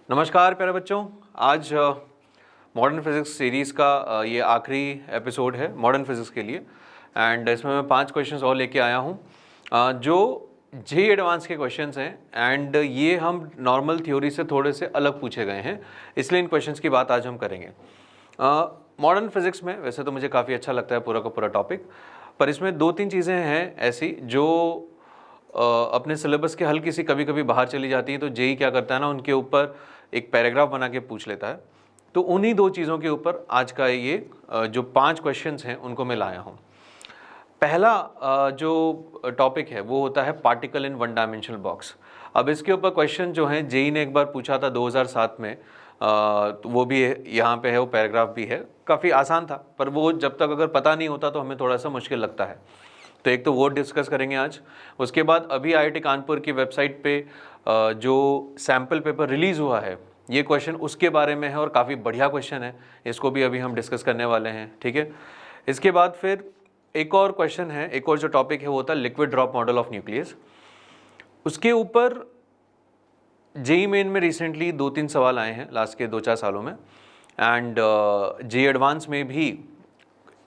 नमस्कार प्यारे बच्चों। आज मॉडर्न फिज़िक्स सीरीज़ का ये आखिरी एपिसोड है मॉडर्न फिज़िक्स के लिए। एंड इसमें मैं 5 क्वेश्चंस और लेके आया हूँ जो जेईई एडवांस के क्वेश्चंस हैं। एंड ये हम नॉर्मल थ्योरी से थोड़े से अलग पूछे गए हैं, इसलिए इन क्वेश्चंस की बात आज हम करेंगे। मॉडर्न फिज़िक्स में वैसे तो मुझे काफ़ी अच्छा लगता है पूरा का पूरा टॉपिक, पर इसमें 2-3 चीज़ें हैं ऐसी जो अपने सिलेबस के हल्की सी कभी कभी बाहर चली जाती हैं। तो जेईई क्या करता है ना, उनके ऊपर एक पैराग्राफ बना के पूछ लेता है। तो उन्हीं 2 चीज़ों के ऊपर आज का ये जो 5 क्वेश्चंस हैं उनको मैं लाया हूँ। पहला जो टॉपिक है वो होता है particle in one dimensional box. अब इसके ऊपर क्वेश्चन जो है जेईई ने एक बार पूछा था 2007 में, तो वो भी यहाँ पे है, वो पैराग्राफ भी है। काफ़ी आसान था, पर वो जब तक अगर पता नहीं होता तो हमें थोड़ा सा मुश्किल लगता है। तो एक तो वो डिस्कस करेंगे आज। उसके बाद अभी आईआईटी कानपुर की वेबसाइट पे जो सैम्पल पेपर रिलीज़ हुआ है, ये क्वेश्चन उसके बारे में है और काफ़ी बढ़िया क्वेश्चन है, इसको भी अभी हम डिस्कस करने वाले हैं। ठीक है, इसके बाद फिर एक और क्वेश्चन है, एक और जो टॉपिक है वो होता है liquid drop model of nucleus. उसके ऊपर जेईई मेन में रिसेंटली 2-3 सवाल आए हैं लास्ट के 2-4 सालों में। एंड जेईई एडवांस में भी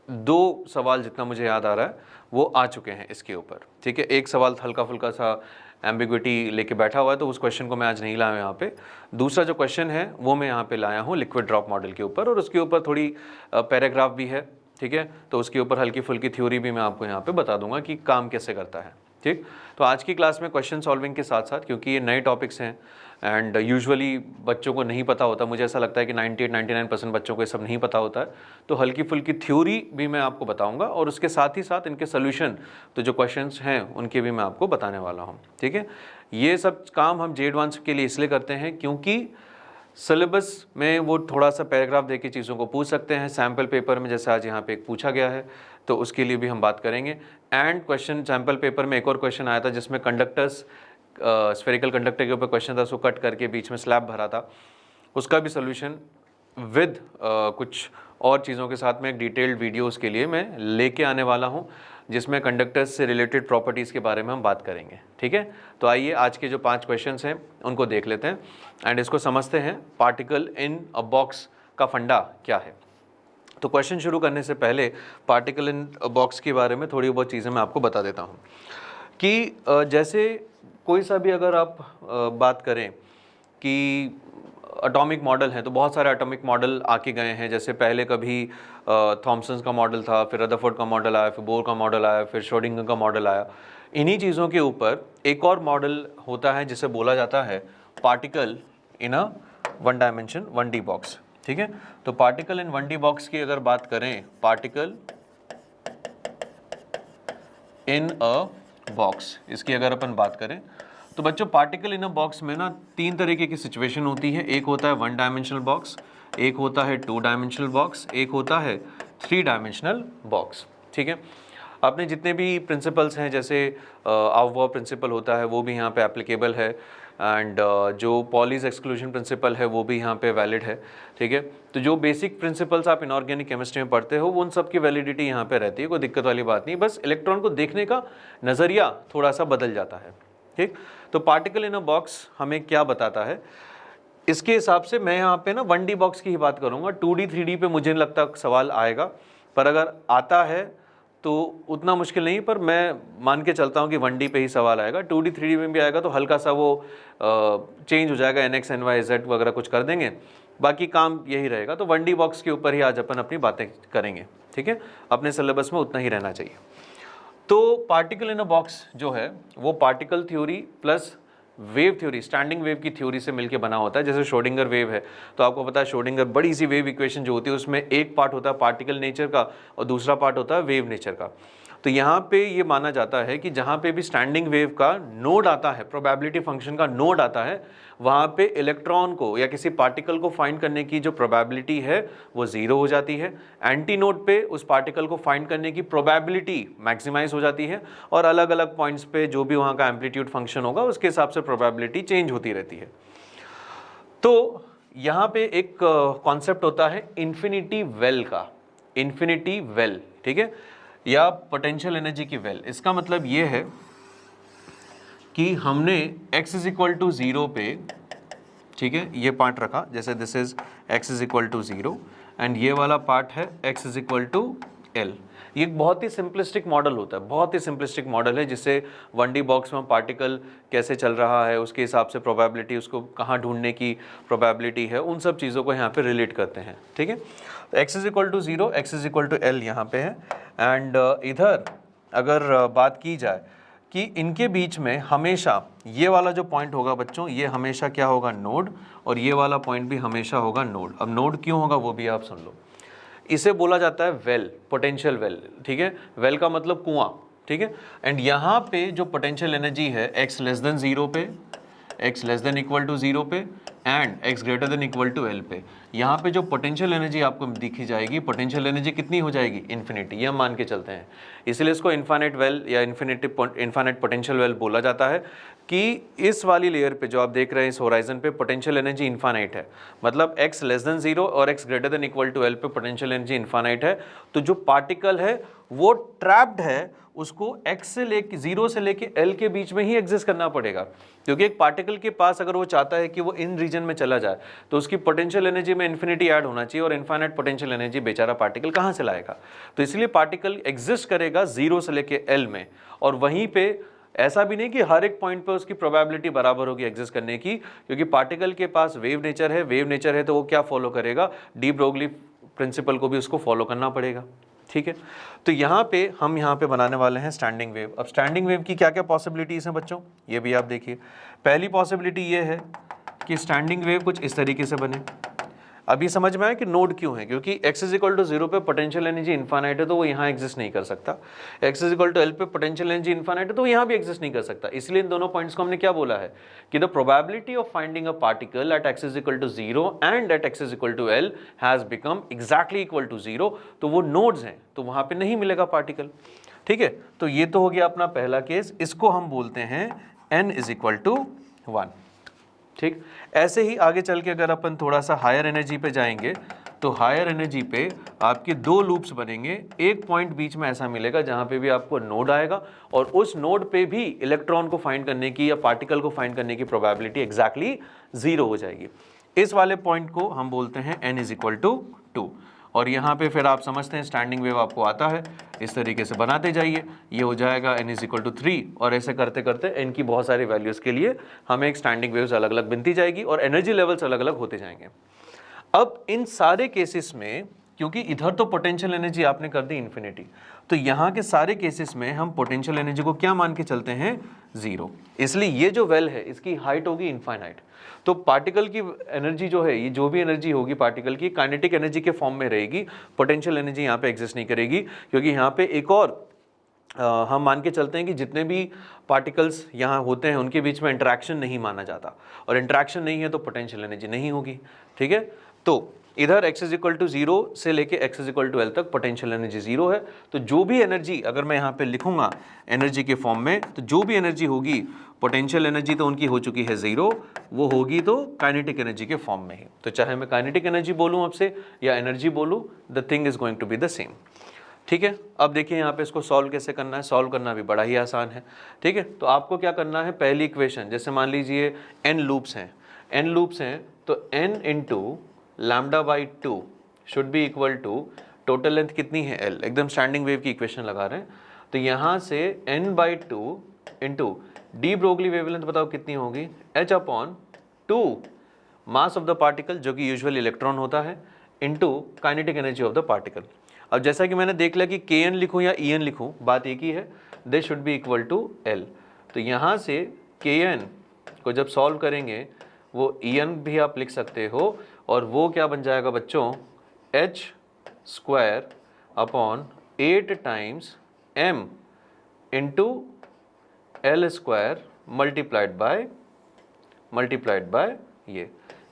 2 सवाल जितना मुझे याद आ रहा है वो आ चुके हैं इसके ऊपर। ठीक है, एक सवाल हल्का फुल्का सा एम्बिग्विटी लेके बैठा हुआ है, तो उस क्वेश्चन को मैं आज नहीं लाया यहाँ पे। दूसरा जो क्वेश्चन है वो मैं यहाँ पे लाया हूँ लिक्विड ड्रॉप मॉडल के ऊपर, और उसके ऊपर थोड़ी पैराग्राफ भी है। ठीक है, तो उसके ऊपर हल्की फुल्की थ्योरी भी मैं आपको यहाँ पे बता दूंगा कि काम कैसे करता है। ठीक, तो आज की क्लास में क्वेश्चन सॉल्विंग के साथ साथ, क्योंकि ये नए टॉपिक्स हैं एंड यूजुअली बच्चों को नहीं पता होता, मुझे ऐसा लगता है कि 98-99% बच्चों को ये सब नहीं पता होता है, तो हल्की फुल्की थ्योरी भी मैं आपको बताऊंगा और उसके साथ ही साथ इनके सोल्यूशन, तो जो क्वेश्चंस हैं उनके भी मैं आपको बताने वाला हूँ। ठीक है, ये सब काम हम जेईई एडवांस के लिए इसलिए करते हैं क्योंकि सिलेबस में वो थोड़ा सा पैराग्राफ दे के चीज़ों को पूछ सकते हैं। सैम्पल पेपर में जैसे आज यहाँ पे एक पूछा गया है, तो उसके लिए भी हम बात करेंगे। एंड क्वेश्चन सैम्पल पेपर में एक और क्वेश्चन आया था जिसमें कंडक्टर्स, स्फेरिकल कंडक्टर के ऊपर क्वेश्चन था, उसको कट करके बीच में स्लैब भरा था, उसका भी सोल्यूशन विद कुछ और चीज़ों के साथ में एक डिटेल्ड वीडियो उसके लिए मैं लेके आने वाला हूँ, जिसमें कंडक्टर्स से रिलेटेड प्रॉपर्टीज़ के बारे में हम बात करेंगे। ठीक है, तो आइए आज के जो 5 क्वेश्चंस हैं उनको देख लेते हैं एंड इसको समझते हैं पार्टिकल इन अ बॉक्स का फंडा क्या है। तो क्वेश्चन शुरू करने से पहले पार्टिकल इन अ बॉक्स के बारे में थोड़ी बहुत चीज़ें मैं आपको बता देता हूँ कि जैसे कोई सा भी अगर आप बात करें कि एटॉमिक मॉडल है, तो बहुत सारे एटॉमिक मॉडल आके गए हैं। जैसे पहले कभी थॉमसन का मॉडल था, फिर रदरफोर्ड का मॉडल आया, फिर बोर का मॉडल आया, फिर श्रोडिंगर का मॉडल आया। इन्हीं चीज़ों के ऊपर एक और मॉडल होता है जिसे बोला जाता है particle in a one dimension 1D box. ठीक है, तो पार्टिकल इन 1D बॉक्स की अगर बात करें, पार्टिकल इन अ बॉक्स, इसकी अगर अपन बात करें तो बच्चों पार्टिकल इन अ बॉक्स में ना 3 तरीके की सिचुएशन होती है। एक होता है 1 डायमेंशनल बॉक्स, एक होता है 2 डायमेंशनल बॉक्स, एक होता है 3 डायमेंशनल बॉक्स। ठीक है, आपने जितने भी प्रिंसिपल्स हैं, जैसे अवॉयड प्रिंसिपल होता है वो भी यहाँ पे एप्लीकेबल है, एंड जो पॉलीज एक्सक्लूजन प्रिंसिपल है वो भी यहाँ पे वैलिड है। ठीक है, तो जो बेसिक प्रिंसिपल्स आप इनऑर्गेनिक केमिस्ट्री में पढ़ते हो वो उन सब की वैलिडिटी यहाँ पे रहती है, कोई दिक्कत वाली बात नहीं, बस इलेक्ट्रॉन को देखने का नज़रिया थोड़ा सा बदल जाता है। ठीक, तो पार्टिकल इन अ बॉक्स हमें क्या बताता है, इसके हिसाब से मैं यहाँ पे ना 1D बॉक्स की ही बात करूँगा। 2D 3D पे मुझे नहीं लगता सवाल आएगा, पर अगर आता है तो उतना मुश्किल नहीं, पर मैं मान के चलता हूँ कि 1D पे ही सवाल आएगा। 2D 3D में भी आएगा तो हल्का सा वो चेंज हो जाएगा, NX NY Z वगैरह कुछ कर देंगे, बाकी काम यही रहेगा। तो 1D बॉक्स के ऊपर ही आज अपन अपनी बातें करेंगे। ठीक है, अपने सिलेबस में उतना ही रहना चाहिए। तो पार्टिकल इन अ बॉक्स जो है वो particle theory plus wave theory, standing wave की थ्योरी से मिलके बना होता है। जैसे श्रोडिंगर वेव है, तो आपको पता है श्रोडिंगर बड़ी सी वेव इक्वेशन जो होती है उसमें एक पार्ट होता है पार्टिकल नेचर का और दूसरा पार्ट होता है वेव नेचर का। तो यहाँ पे ये माना जाता है कि जहाँ पे भी स्टैंडिंग वेव का नोड आता है, प्रोबेबिलिटी फंक्शन का नोड आता है, वहाँ पे इलेक्ट्रॉन को या किसी पार्टिकल को फाइंड करने की जो प्रोबेबिलिटी है वो 0 हो जाती है। एंटी नोड पे उस पार्टिकल को फाइंड करने की प्रोबेबिलिटी मैक्सिमाइज हो जाती है, और अलग अलग पॉइंट्स पे जो भी वहाँ का एम्पलीट्यूड फंक्शन होगा उसके हिसाब से प्रोबेबिलिटी चेंज होती रहती है। तो यहाँ पे एक कॉन्सेप्ट होता है इन्फिनिटी वेल का, इन्फिनिटी वेल। ठीक है, या पोटेंशियल एनर्जी की वेल। इसका मतलब ये है कि हमने x = 0 पे ठीक है, ये पार्ट रखा, जैसे this is x is equal to 0 and ये वाला पार्ट है x is equal to L। ये एक बहुत ही सिंपलिस्टिक मॉडल होता है, बहुत ही सिंपलिस्टिक मॉडल है, जिससे 1D बॉक्स में पार्टिकल कैसे चल रहा है, उसके हिसाब से प्रोबेबिलिटी, उसको कहाँ ढूंढने की प्रोबेबिलिटी है, उन सब चीज़ों को यहाँ पे रिलेट करते हैं। ठीक है, तो x is equal to 0, x is equal to L यहाँ पे है। एंड इधर अगर बात की जाए कि इनके बीच में हमेशा ये वाला जो पॉइंट होगा बच्चों, ये हमेशा क्या होगा, नोड, और ये वाला पॉइंट भी हमेशा होगा नोड। अब नोड क्यों होगा वो भी आप सुन लो। इसे बोला जाता है वेल, पोटेंशियल वेल। ठीक है, वेल का मतलब कुआं। ठीक है, एंड यहाँ पे जो पोटेंशियल एनर्जी है x लेस देन 0 पे, x less than equal to 0 पे and x greater than equal to L पे, यहाँ पे जो पोटेंशियल एनर्जी आपको दिखी जाएगी, पोटेंशियल एनर्जी कितनी हो जाएगी, इन्फिनिटी। ये हम मान के चलते हैं, इसलिए इसको इन्फाइनाइट वेल या इन्फाइनाइट पोटेंशियल वेल बोला जाता है कि इस वाली लेयर पे जो आप देख रहे हैं, इस होराइजन पे पोटेंशियल एनर्जी इन्फाइनाइट है। मतलब x लेस देन 0 और x greater than equal to L पे पोटेंशियल एनर्जी इन्फाइनाइट है। तो जो पार्टिकल है वो ट्रैप्ड है, उसको x से लेके 0 से लेके L के बीच में ही एग्जिस्ट करना पड़ेगा, क्योंकि एक पार्टिकल के पास अगर वो चाहता है कि वो इन रीजन में चला जाए तो उसकी पोटेंशियल एनर्जी में इन्फिनिटी ऐड होना चाहिए, और इनफाइनाइट पोटेंशियल एनर्जी बेचारा पार्टिकल कहाँ से लाएगा। तो इसलिए पार्टिकल एग्जिस्ट करेगा 0 से लेके L में, और वहीं पे ऐसा भी नहीं कि हर एक पॉइंट पे उसकी प्रोबेबिलिटी बराबर होगी एग्जिस्ट करने की, क्योंकि पार्टिकल के पास वेव नेचर है। वेव नेचर है तो वो क्या फॉलो करेगा, डी ब्रोगली प्रिंसिपल को भी उसको फॉलो करना पड़ेगा। ठीक है, तो यहाँ पे हम यहाँ पे बनाने वाले हैं स्टैंडिंग वेव। अब स्टैंडिंग वेव की क्या क्या पॉसिबिलिटीज हैं बच्चों, ये भी आप देखिए। पहली पॉसिबिलिटी ये है कि स्टैंडिंग वेव कुछ इस तरीके से बने। अभी समझ में आया कि नोड क्यों है, क्योंकि x इज इक्वल टू 0 पे पोटेंशियल एनर्जी इन्फाइनाइट है तो वो यहाँ एग्जिस्ट नहीं कर सकता। x is equal to L पे पोटेंशियल एनर्जी इन्फाइनाइट है तो वो यहाँ भी एग्जिस्ट नहीं कर सकता। इसलिए इन दोनों पॉइंट्स को हमने क्या बोला है कि the probability of finding a particle at x is equal to 0 and at x is equal to L has become exactly equal to 0। तो वो नोड्स हैं, तो वहाँ पे नहीं मिलेगा पार्टिकल। ठीक है, तो ये तो हो गया अपना पहला केस, इसको हम बोलते हैं n इज इक्वल टू 1। ठीक, ऐसे ही आगे चल के अगर अपन थोड़ा सा हायर एनर्जी पे जाएंगे तो हायर एनर्जी पे आपके दो लूप्स बनेंगे। एक पॉइंट बीच में ऐसा मिलेगा जहां पे भी आपको नोड आएगा, और उस नोड पे भी इलेक्ट्रॉन को फाइंड करने की या पार्टिकल को फाइंड करने की प्रोबेबिलिटी एग्जैक्टली 0 हो जाएगी। इस वाले पॉइंट को हम बोलते हैं n इज इक्वल टू 2। और यहाँ पे फिर आप समझते हैं स्टैंडिंग वेव आपको आता है, इस तरीके से बनाते जाइए, ये हो जाएगा n इज इक्वल टू 3, और ऐसे करते करते n की बहुत सारी वैल्यूज़ के लिए हमें एक स्टैंडिंग वेव्स अलग अलग बनती जाएगी और एनर्जी लेवल्स अलग अलग होते जाएंगे। अब इन सारे केसेस में, क्योंकि इधर तो पोटेंशियल एनर्जी आपने कर दी इन्फिनिटी, तो यहाँ के सारे केसेस में हम पोटेंशियल एनर्जी को क्या मान के चलते हैं, 0। इसलिए ये जो वेल है इसकी हाइट होगी इनफाइनाइट। तो पार्टिकल की एनर्जी जो है, ये जो भी एनर्जी होगी पार्टिकल की, काइनेटिक एनर्जी के फॉर्म में रहेगी। पोटेंशियल एनर्जी यहाँ पे एग्जिस्ट नहीं करेगी, क्योंकि यहाँ पे एक और हम मान के चलते हैं कि जितने भी पार्टिकल्स यहाँ होते हैं उनके बीच में इंटरेक्शन नहीं माना जाता, और इंटरेक्शन नहीं है तो पोटेंशियल एनर्जी नहीं होगी। ठीक है, तो इधर x इज इक्वल टू 0 से लेके x is equal to L तक पोटेंशियल एनर्जी 0 है। तो जो भी एनर्जी, अगर मैं यहाँ पे लिखूंगा एनर्जी के फॉर्म में, तो जो भी एनर्जी होगी, पोटेंशियल एनर्जी तो उनकी हो चुकी है 0, वो होगी तो काइनेटिक एनर्जी के फॉर्म में ही। तो चाहे मैं काइनेटिक एनर्जी बोलूँ आपसे या एनर्जी बोलूँ, the thing is going to be the same. ठीक है, अब देखिए यहाँ पे इसको सॉल्व कैसे करना है। सॉल्व करना भी बड़ा ही आसान है। ठीक है, तो आपको क्या करना है, पहली इक्वेशन, जैसे मान लीजिए n लूप्स हैं, तो n into lambda by 2 should be equal to total length कितनी है L, एकदम स्टैंडिंग वेव की इक्वेशन लगा रहे हैं। तो यहाँ से n by 2 into de Broglie wavelength बताओ कितनी होगी, h upon 2 mass of the particle, जो कि यूजुअली इलेक्ट्रॉन होता है, into kinetic energy of the particle. अब जैसा कि मैंने देख लिया कि kn लिखूँ या en लिखूँ, बात एक ही है, they should be equal to L। तो यहाँ से kn को जब सॉल्व करेंगे वो en भी आप लिख सकते हो, और वो क्या बन जाएगा बच्चों, h square upon 8 times m into L square multiplied by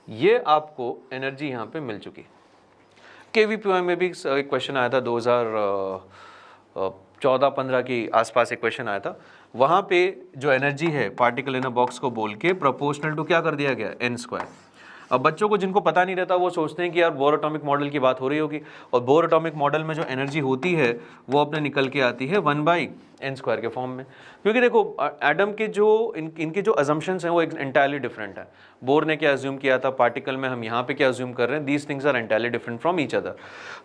ये आपको एनर्जी यहाँ पे मिल चुकी। KVPY में भी एक क्वेश्चन आया था 2014-15 के आसपास एक क्वेश्चन आया था। वहाँ पे जो एनर्जी है पार्टिकल इन अ बॉक्स को बोल के प्रोपोर्शनल टू क्या कर दिया गया, n स्क्वायर। अब बच्चों को जिनको पता नहीं रहता वो सोचते हैं कि यार बोर एटॉमिक मॉडल की बात हो रही होगी, और बोर एटॉमिक मॉडल में जो एनर्जी होती है वो अपने निकल के आती है 1/n² के फॉर्म में। क्योंकि देखो एटम के जो इनके जो अजम्पशंस हैं वो एंटायरली डिफरेंट है। बोर ने क्या अज्यूम किया था पार्टिकल में, हम यहाँ पे क्या अज्यूम कर रहे हैं, these things are entirely different from each other.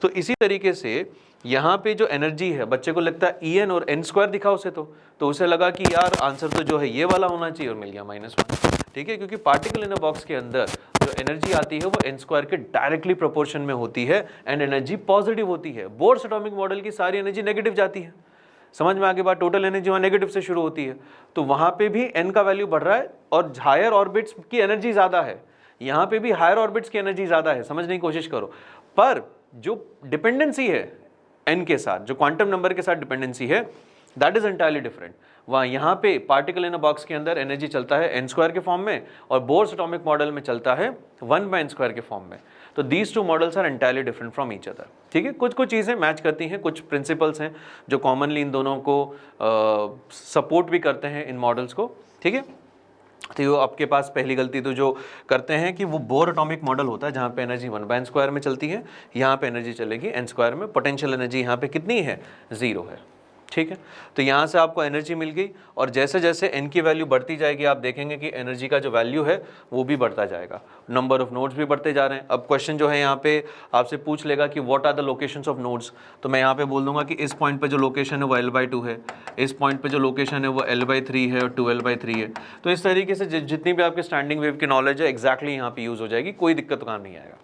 तो इसी तरीके से यहाँ पे जो एनर्जी है, बच्चे को लगता है En और n² दिखा उसे, तो उसे लगा कि यार आंसर तो जो है ये वाला होना चाहिए, और मिल गया -1। ठीक है, क्योंकि पार्टिकल इन अ बॉक्स के अंदर जो एनर्जी आती है वो n² के डायरेक्टली प्रोपोर्शन में होती है, एंड एनर्जी पॉजिटिव होती है। बोर्स एटॉमिक मॉडल की सारी एनर्जी नेगेटिव जाती है। समझ में आगे बात, टोटल एनर्जी वहाँ नेगेटिव से शुरू होती है, तो वहाँ पे भी n का वैल्यू बढ़ रहा है, और हायर ऑर्बिट्स की एनर्जी ज़्यादा है, यहाँ पे भी हायर ऑर्बिट्स की एनर्जी ज़्यादा है। समझने की कोशिश करो, पर जो डिपेंडेंसी है n के साथ, जो क्वांटम नंबर के साथ डिपेंडेंसी है, दैट इज एंटायरली डिफरेंट। वहाँ यहाँ पे पार्टिकल इन अ बॉक्स के अंदर एनर्जी चलता है n² के फॉर्म में, और बोर्स एटॉमिक मॉडल में चलता है 1/n² के फॉर्म में। तो these two models are entirely different from each other. ठीक है, कुछ चीज़ें मैच करती हैं, कुछ प्रिंसिपल्स हैं जो कॉमनली इन दोनों को सपोर्ट भी करते हैं इन मॉडल्स को। ठीक है, तो आपके पास पहली गलती तो जो करते हैं कि वो बोर एटॉमिक मॉडल होता है जहाँ पे एनर्जी 1/n² में चलती है, यहाँ पे एनर्जी चलेगी n² में, पोटेंशियल एनर्जी यहाँ पे कितनी है, 0 है। ठीक है, तो यहाँ से आपको एनर्जी मिल गई, और जैसे जैसे n की वैल्यू बढ़ती जाएगी आप देखेंगे कि एनर्जी का जो वैल्यू है वो भी बढ़ता जाएगा, नंबर ऑफ नोड्स भी बढ़ते जा रहे हैं। अब क्वेश्चन जो है यहाँ पे आपसे पूछ लेगा कि what are the locations of nodes, तो मैं यहाँ पे बोल दूंगा कि इस पॉइंट पे जो लोकेशन है वो L/2 है, इस पॉइंट पे जो लोकेशन है वो L/3 है, और 2L/3 है। तो इस तरीके से जितनी भी आपके स्टैंडिंग वेव की नॉलेज है एग्जैक्टली यहाँ पे यूज़ हो जाएगी, कोई दिक्कत काम नहीं आएगा।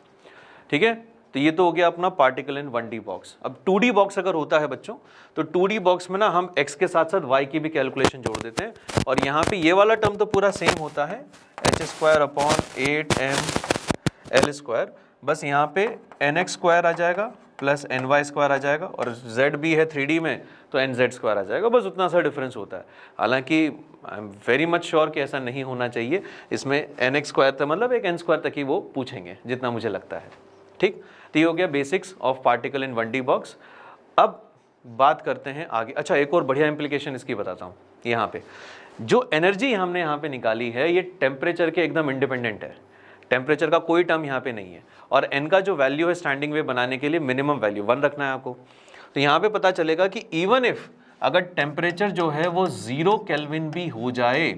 ठीक है, तो ये तो हो गया अपना पार्टिकल इन 1D बॉक्स। अब 2D बॉक्स अगर होता है बच्चों, तो 2D बॉक्स में ना हम x के साथ साथ y की भी कैलकुलेशन जोड़ देते हैं, और यहाँ पे ये वाला टर्म तो पूरा सेम होता है, h²/8mL², बस यहाँ पे nx² आ जाएगा प्लस ny² आ जाएगा, और z भी है 3D में तो nz² आ जाएगा, बस उतना सा डिफरेंस होता है। हालांकि I am very much sure कि ऐसा नहीं होना चाहिए, इसमें nx² तक मतलब एक n² तक ही वो पूछेंगे जितना मुझे लगता है। ठीक, तो ये हो गया basics of particle in 1D box. अब बात करते हैं आगे। अच्छा, एक और बढ़िया इंप्लीकेशन इसकी बताता हूँ। यहाँ पे जो एनर्जी हमने यहाँ पे निकाली है ये टेम्परेचर के एकदम इंडिपेंडेंट है, टेम्परेचर का कोई टर्म यहाँ पे नहीं है, और n का जो वैल्यू है स्टैंडिंग वेव बनाने के लिए मिनिमम वैल्यू 1 रखना है आपको। तो यहाँ पे पता चलेगा कि इवन इफ अगर टेम्परेचर जो है वो 0 केल्विन भी हो जाए,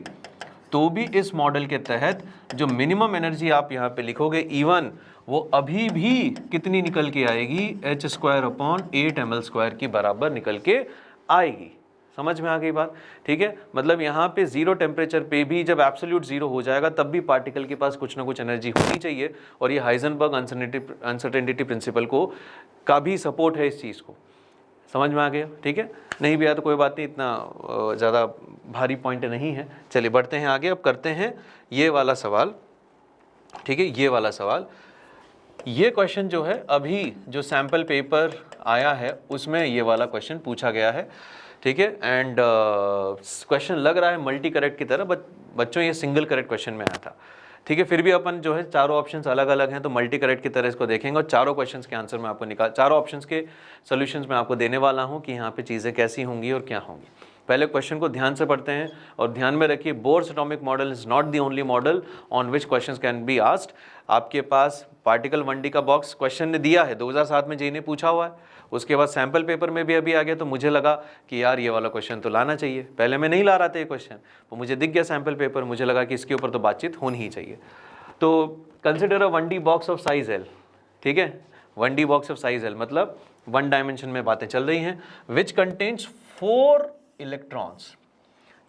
तो भी इस मॉडल के तहत जो मिनिमम एनर्जी आप यहाँ पे लिखोगे इवन, वो अभी भी कितनी निकल के आएगी, h²/8mL² की बराबर निकल के आएगी। समझ में आ गई बात? ठीक है, मतलब यहाँ पे 0 टेम्परेचर पे भी जब एब्सोल्यूट 0 हो जाएगा तब भी पार्टिकल के पास कुछ ना कुछ एनर्जी होनी चाहिए, और ये हाइजेनबर्ग अनसर्टेनिटी प्रिंसिपल को का भी सपोर्ट है इस चीज़ को। समझ में आ गया? ठीक है, नहीं भी आया तो कोई बात नहीं, इतना ज़्यादा भारी पॉइंट नहीं है। चलिए बढ़ते हैं आगे, अब करते हैं ये वाला सवाल। ठीक है, ये वाला सवाल, ये क्वेश्चन जो है अभी जो सैम्पल पेपर आया है उसमें ये वाला क्वेश्चन पूछा गया है। ठीक है, एंड क्वेश्चन लग रहा है मल्टी करेक्ट की तरह, बच्चों ये सिंगल करेक्ट क्वेश्चन में आया था। ठीक है, फिर भी अपन जो है चारों ऑप्शंस अलग अलग हैं तो मल्टी करेक्ट की तरह इसको देखेंगे, और चारों क्वेश्चंस के आंसर मैं आपको चारों ऑप्शंस के सॉल्यूशंस मैं आपको देने वाला हूं कि यहाँ पे चीज़ें कैसी होंगी और क्या होंगी। पहले क्वेश्चन को ध्यान से पढ़ते हैं, और ध्यान में रखिए Bohr's atomic model is not the only model on which questions can be asked. आपके पास पार्टिकल 1D का बॉक्स क्वेश्चन ने दिया है, 2007 में जेई ने पूछा हुआ है, उसके बाद सैम्पल पेपर में भी अभी आ गया, तो मुझे लगा कि यार ये वाला क्वेश्चन तो लाना चाहिए। पहले मैं नहीं ला रहा था ये क्वेश्चन, तो मुझे दिख गया सैम्पल पेपर, मुझे लगा कि इसके ऊपर तो बातचीत होनी ही चाहिए। तो consider a 1D box of size L। ठीक है, 1D box of size L मतलब 1 डायमेंशन में बातें चल रही हैं, विच कंटेन्स 4 इलेक्ट्रॉन्स।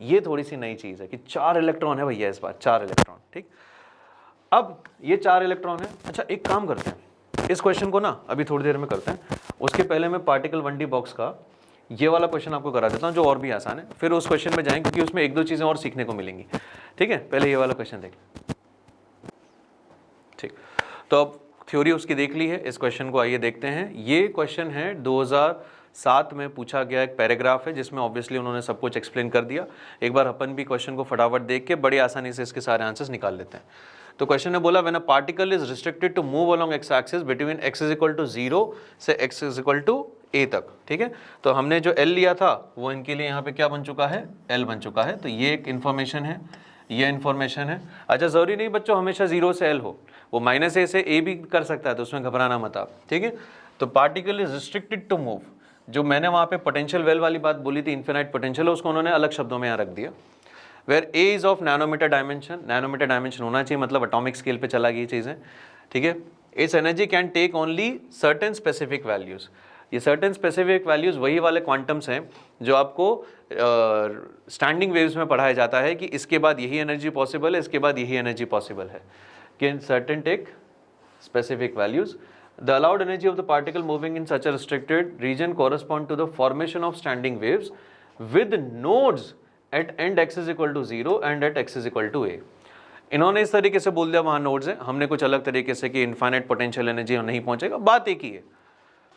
ये थोड़ी सी नई चीज़ है कि 4 इलेक्ट्रॉन है भैया, इस बार 4 इलेक्ट्रॉन। ठीक, अब ये 4 इलेक्ट्रॉन है। अच्छा, एक काम करते हैं, इस क्वेश्चन को ना अभी थोड़ी देर में करते हैं, उसके पहले मैं पार्टिकल 1D बॉक्स का ये वाला क्वेश्चन आपको करा देता हूँ जो और भी आसान है, फिर उस क्वेश्चन में जाएंगे क्योंकि उसमें 1-2 चीज़ें और सीखने को मिलेंगी। ठीक है, पहले ये वाला क्वेश्चन देख। ठीक, तो अब थ्योरी उसकी देख ली है, इस क्वेश्चन को आइए देखते हैं। ये क्वेश्चन है 2007 में पूछा गया एक पैराग्राफ है जिसमें ऑब्वियसली उन्होंने सब कुछ एक्सप्लेन कर दिया। एक बार अपन भी क्वेश्चन को फटाफट देख के बड़ी आसानी से इसके सारे आंसर्स निकाल लेते हैं। तो क्वेश्चन ने बोला when a particle is restricted to move along X axis between x = 0 से x = a तक। ठीक है, तो हमने जो L लिया था वो इनके लिए यहाँ पे क्या बन चुका है, L बन चुका है। तो ये एक इन्फॉर्मेशन है, ये इन्फॉर्मेशन है। अच्छा, ज़रूरी नहीं बच्चों हमेशा 0 से L हो, वो -a से a भी कर सकता है, तो उसमें घबराना मत आप, ठीक है। तो particle is restricted to move, जो मैंने वहाँ पे पोटेंशियल वेल वाली बात बोली थी, इन्फिनाइट पोटेंशियल है, उसको उन्होंने अलग शब्दों में यहाँ रख दिया। Where a is of nanometer dimension, nanometer dimension होना चाहिए, मतलब एटॉमिक स्केल पे चला गई चीज़ें, ठीक है। इस energy can take only certain specific values, ये सर्टेन स्पेसिफिक वैल्यूज़ वही वाले क्वांटम्स हैं जो आपको स्टैंडिंग वेव्स में पढ़ाया जाता है कि इसके बाद यही एनर्जी पॉसिबल है, इसके बाद यही एनर्जी पॉसिबल है, can certain take specific values. The allowed energy of the particle moving in such a restricted region correspond to the formation of standing waves with nodes at end x is equal to 0 and at x is equal to a. इन्होंने इस तरीके से बोल दिया वहाँ nodes हैं, हमने कुछ अलग तरीके से कि इनफाइनाइट पोटेंशियल एनर्जी नहीं पहुंचेगा, बात एक ही है।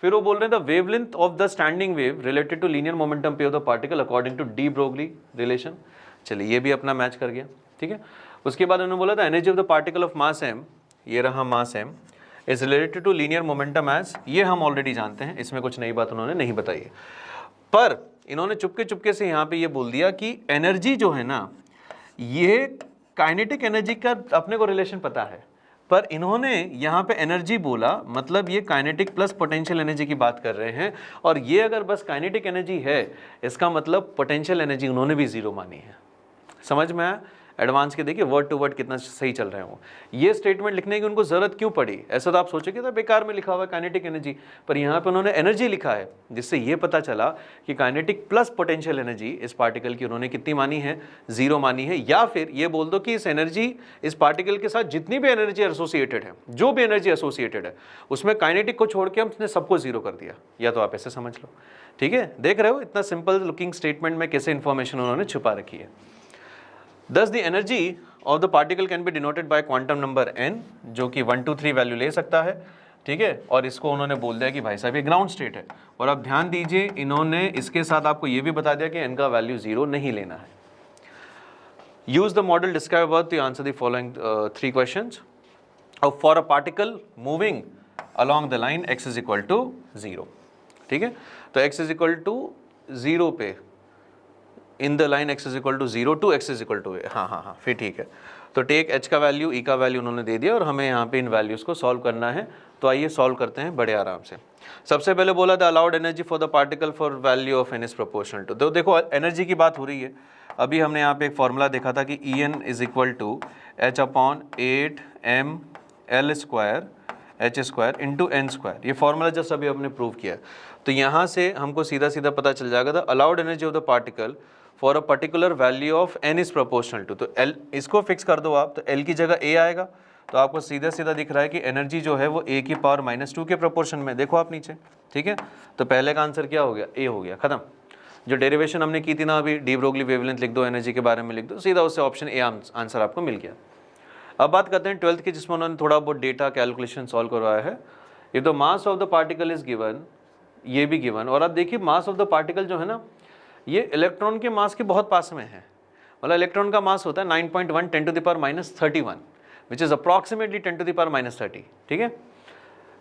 फिर वो बोल रहे हैं the wavelength of the standing wave related to linear momentum p of the particle according to de Broglie relation. चलिए ये भी अपना मैच कर गया, ठीक है। उसके बाद उन्होंने बोला था energy of the particle of mass m, ये रहा mass m is related to linear momentum as, ये हम ऑलरेडी जानते हैं, इसमें कुछ नई बात उन्होंने नहीं बताई है। पर इन्होंने चुपके चुपके से यहाँ पे ये बोल दिया कि एनर्जी जो है ना, ये काइनेटिक एनर्जी का अपने को रिलेशन पता है, पर इन्होंने यहाँ पे एनर्जी बोला, मतलब ये काइनेटिक प्लस पोटेंशियल एनर्जी की बात कर रहे हैं। और ये अगर बस काइनेटिक एनर्जी है, इसका मतलब पोटेंशियल एनर्जी उन्होंने भी जीरो मानी है। समझ में आया? एडवांस के देखिए वर्ड टू वर्ड कितना सही चल रहे हैं वो। ये स्टेटमेंट लिखने की उनको ज़रूरत क्यों पड़ी? ऐसा तो आप सोचोगे था बेकार में लिखा हुआ है काइनेटिक एनर्जी, पर यहाँ पे उन्होंने एनर्जी लिखा है, जिससे ये पता चला कि काइनेटिक प्लस पोटेंशियल एनर्जी इस पार्टिकल की उन्होंने कितनी मानी है? जीरो मानी है। या फिर ये बोल दो कि इस एनर्जी, इस पार्टिकल के साथ जितनी भी एनर्जी एसोसिएटेड है, जो भी एनर्जी एसोसिएटेड है, उसमें काइनेटिक को छोड़ के हमने सबको जीरो कर दिया। या तो आप ऐसे समझ लो, ठीक है। देख रहे हो इतना सिंपल लुकिंग स्टेटमेंट में कैसे इंफॉर्मेशन उन्होंने छुपा रखी है। Thus the energy of the particle can be denoted by quantum number n, जो कि 1 2 3 वैल्यू ले सकता है, ठीक है। और इसको उन्होंने बोल दिया कि भाई साहब ये ग्राउंड स्टेट है। और अब ध्यान दीजिए, इन्होंने इसके साथ आपको ये भी बता दिया कि n का वैल्यू 0 नहीं लेना है। Use the model described above to answer the following 3 questions. For a particle moving along the line x is equal to 0, ठीक है। तो x is equal to 0 पे in the line x is equal to 0 to x is equal to a, हाँ, फिर ठीक है। तो take h का वैल्यू, e का वैल्यू उन्होंने दे दिया और हमें यहाँ पे इन वैल्यूज़ को सॉल्व करना है। तो आइए सॉल्व करते हैं बड़े आराम से। सबसे पहले बोला था allowed energy for the particle for value of n is proportional to, तो देखो एनर्जी की बात हो रही है। अभी हमने यहाँ पे एक फॉर्मूला देखा था कि En is equal to h upon 8 m l square h square into n square. ये फॉर्मूला जस्ट अभी हमने प्रूव किया। तो यहाँ से हमको सीधा सीधा पता चल जाएगा the allowed energy of the particle for a particular value of n is proportional to. तो l इसको फिक्स कर दो आप, तो l की जगह a आएगा। तो आपको सीधा सीधा दिख रहा है कि एनर्जी जो है वो a की पावर -2 के प्रोपोर्शन में, देखो आप नीचे, ठीक है। तो पहले का आंसर क्या हो गया? a हो गया, खत्म। जो डेरिवेशन हमने की थी ना अभी, डी ब्रोगली वेवलेंथ लिख दो, एनर्जी के बारे में लिख दो, सीधा उससे ऑप्शन ए आंसर आपको मिल गया। अब बात करते हैं 12th की, जिसमें उन्होंने थोड़ा बहुत डेटा कैलकुलेशन सॉल्व करवाया है। ये तो मास of the particle is given, ये भी गिवन। और अब देखिए मास ऑफ द पार्टिकल जो है ना, ये इलेक्ट्रॉन के मास के बहुत पास में है। मतलब इलेक्ट्रॉन का मास होता है 9.1 10 to the power -31, which is approximately 10 to the power -30, ठीक है।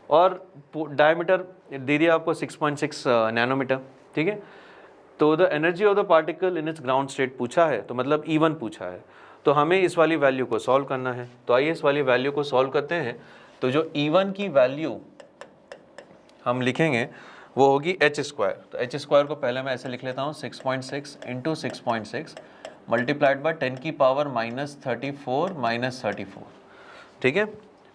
और डायमीटर दे दिया आपको 6.6 नैनोमीटर, ठीक है। तो the energy of the particle in its ground state पूछा है, तो मतलब E1 पूछा है। तो हमें इस वाली वैल्यू को सॉल्व करना है। तो आइए इस वाली वैल्यू को सॉल्व करते हैं। तो जो E1 की वैल्यू हम लिखेंगे वो होगी h स्क्वायर। तो h स्क्वायर को पहले मैं ऐसे लिख लेता हूँ 6.6 इंटू 6.6 मल्टीप्लाइड बाय 10 की पावर -34, ठीक है।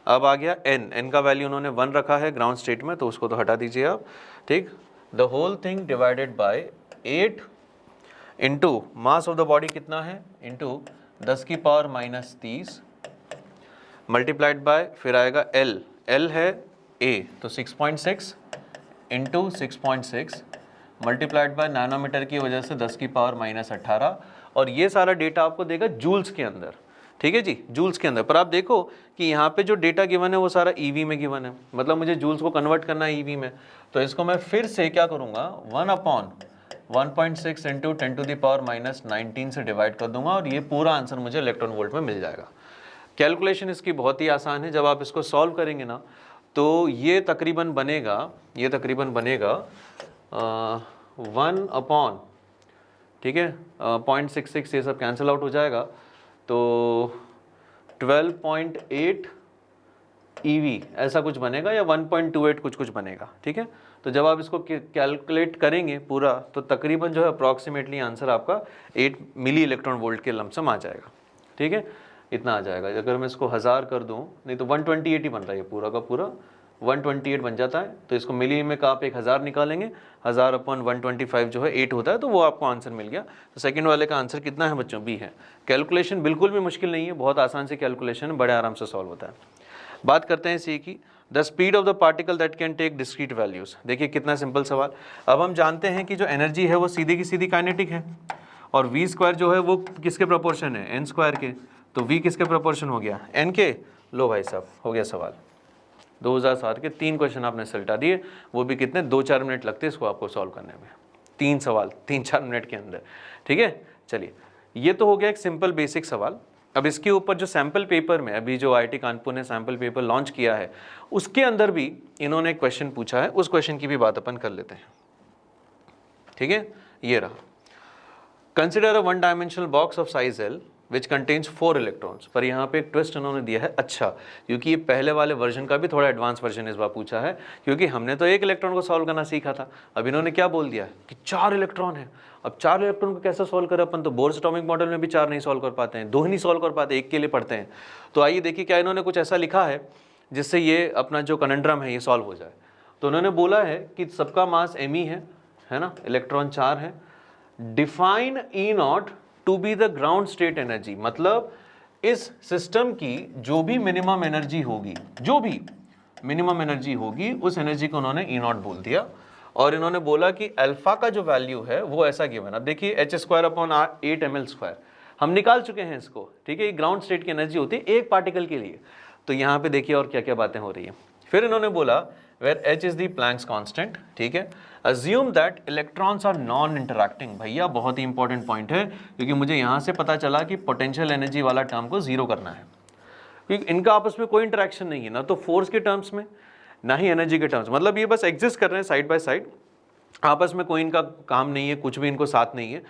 अब आ गया n का वैल्यू उन्होंने 1 रखा है ग्राउंड स्टेट में, तो उसको तो हटा दीजिए आप, ठीक। The whole thing divided by 8 into mass of the body कितना है, इंटू 10 की पावर -30 मल्टीप्लाइड बाय, फिर आएगा l है a, तो 6.6 इंटू 6.6 मल्टीप्लाइड बाय नैनोमीटर की वजह से 10 की पावर -18। और ये सारा डेटा आपको देगा जूल्स के अंदर, ठीक है जी, जूल्स के अंदर। पर आप देखो कि यहाँ पे जो डेटा गिवन है वो सारा ईवी में गिवन है, मतलब मुझे जूल्स को कन्वर्ट करना है ईवी में। तो इसको मैं फिर से क्या करूँगा, 1/1.6 इंटू 10 टू द पावर -19 से डिवाइड कर दूंगा और ये पूरा आंसर मुझे इलेक्ट्रॉन वोल्ट में मिल जाएगा। कैलकुलेशन इसकी बहुत ही आसान है। जब आप इसको सॉल्व करेंगे ना, तो ये तकरीबन बनेगा 1/, ठीक है, 0.66, ये सब कैंसिल आउट हो जाएगा। तो 12.8 EV ऐसा कुछ बनेगा या 1.28 कुछ बनेगा, ठीक है। तो जब आप इसको कैलकुलेट करेंगे पूरा तो तकरीबन जो है अप्रॉक्सीमेटली आंसर आपका 8 मिली इलेक्ट्रॉन वोल्ट के लमसम आ जाएगा, ठीक है, इतना आ जाएगा। अगर मैं इसको 1000 कर दूं, नहीं तो 128 ही बन रहा है, पूरा का पूरा 128 बन जाता है। तो इसको मिली में का आप 1000 निकालेंगे, 1000/125 जो है 8 होता है, तो वो आपको आंसर मिल गया। तो सेकंड वाले का आंसर कितना है बच्चों? बी है। कैलकुलेशन बिल्कुल भी मुश्किल नहीं है, बहुत आसान से कैलकुलेशन है, बड़े आराम से सॉल्व होता है। बात करते हैं सी की, the speed of the particle that can take discrete values. देखिए कितना सिंपल सवाल। अब हम जानते हैं कि जो एनर्जी है वो सीधी की सीधी काइनेटिक है, और वी स्क्वायर जो है वो किसके प्रोपोर्शन है? एन स्क्वायर के। तो वी किसके प्रोपोर्शन हो गया? एन के। लो भाई साहब, हो गया सवाल। 2007 के 3 क्वेश्चन आपने सलटा दिए, वो भी कितने? 2-4 मिनट लगते हैं इसको आपको सॉल्व करने में। 3 सवाल 3-4 मिनट के अंदर, ठीक है। चलिए, ये तो हो गया एक सिंपल बेसिक सवाल। अब इसके ऊपर जो सैम्पल पेपर में अभी जो IIT कानपुर ने सैम्पल पेपर लॉन्च किया है, उसके अंदर भी इन्होंने एक क्वेश्चन पूछा है, उस क्वेश्चन की भी बात अपन कर लेते हैं, ठीक है। ये रहा, consider a 1 dimensional box of size L which contains 4 electrons. पर यहाँ पे एक ट्विस्ट उन्होंने दिया है, अच्छा, क्योंकि ये पहले वाले वर्जन का भी थोड़ा एडवांस वर्जन इस बार पूछा है, क्योंकि हमने तो 1 इलेक्ट्रॉन को सॉल्व करना सीखा था। अब इन्होंने क्या बोल दिया कि 4 इलेक्ट्रॉन है। अब 4 इलेक्ट्रॉन को कैसे सॉल्व करें अपन? तो बोर्स एटॉमिक मॉडल में भी 4 नहीं सॉल्व कर पाते हैं, 2 ही नहीं सॉल्व कर पाते, 1 के लिए पढ़ते हैं। तो आइए देखिए क्या इन्होंने कुछ ऐसा लिखा है जिससे ये अपना जो कनंड्रम है ये सॉल्व हो जाए। तो उन्होंने बोला है कि सबका मास me है ना, इलेक्ट्रॉन 4 है। Define E0 to be the ground state energy, मतलब इस सिस्टम की जो भी मिनिमम एनर्जी होगी, जो भी मिनिमम एनर्जी होगी, उस एनर्जी को उन्होंने E0 बोल दिया। और इन्होंने बोला कि अल्फा का जो वैल्यू है वो ऐसा गिवन। अब देखिए h²/8 ml², हम निकाल चुके हैं इसको, ठीक है। ये ग्राउंड स्टेट की एनर्जी होती है एक पार्टिकल के लिए। तो यहाँ पे देखिए और क्या क्या बातें हो रही है। फिर इन्होंने बोला where h is the Planck's constant, ठीक है। Assume that electrons are non interacting. भैया बहुत ही इंपॉर्टेंट पॉइंट है, क्योंकि मुझे यहाँ से पता चला कि पोटेंशियल एनर्जी वाला टर्म को 0 करना है, क्योंकि इनका आपस में कोई इंटरेक्शन नहीं है, ना तो फोर्स के टर्म्स में ना ही एनर्जी के टर्म्स। मतलब ये बस एग्जिस्ट कर रहे हैं साइड बाय साइड, आपस में कोई इनका काम नहीं है, कुछ भी इनको साथ नहीं है।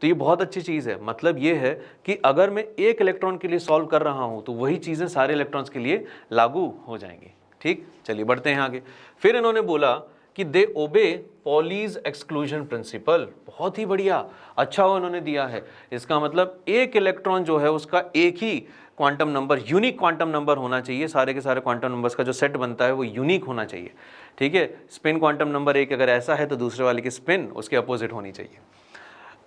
तो ये बहुत अच्छी चीज़ है। मतलब ये है कि अगर मैं 1 इलेक्ट्रॉन के लिए सॉल्व कर रहा हूँ तो वही चीज़ें सारे इलेक्ट्रॉन्स के लिए लागू हो जाएंगी, ठीक। चलिए बढ़ते हैं आगे। फिर इन्होंने बोला कि दे ओबे पॉलीज एक्सक्लूजन प्रिंसिपल। बहुत ही बढ़िया, अच्छा हो उन्होंने दिया है। इसका मतलब 1 इलेक्ट्रॉन जो है उसका एक ही quantum number, unique quantum number होना चाहिए। सारे के सारे क्वांटम नंबर्स का जो सेट बनता है वो यूनिक होना चाहिए, ठीक है। स्पिन क्वांटम नंबर 1 अगर ऐसा है तो दूसरे वाले की स्पिन उसके अपोजिट होनी चाहिए।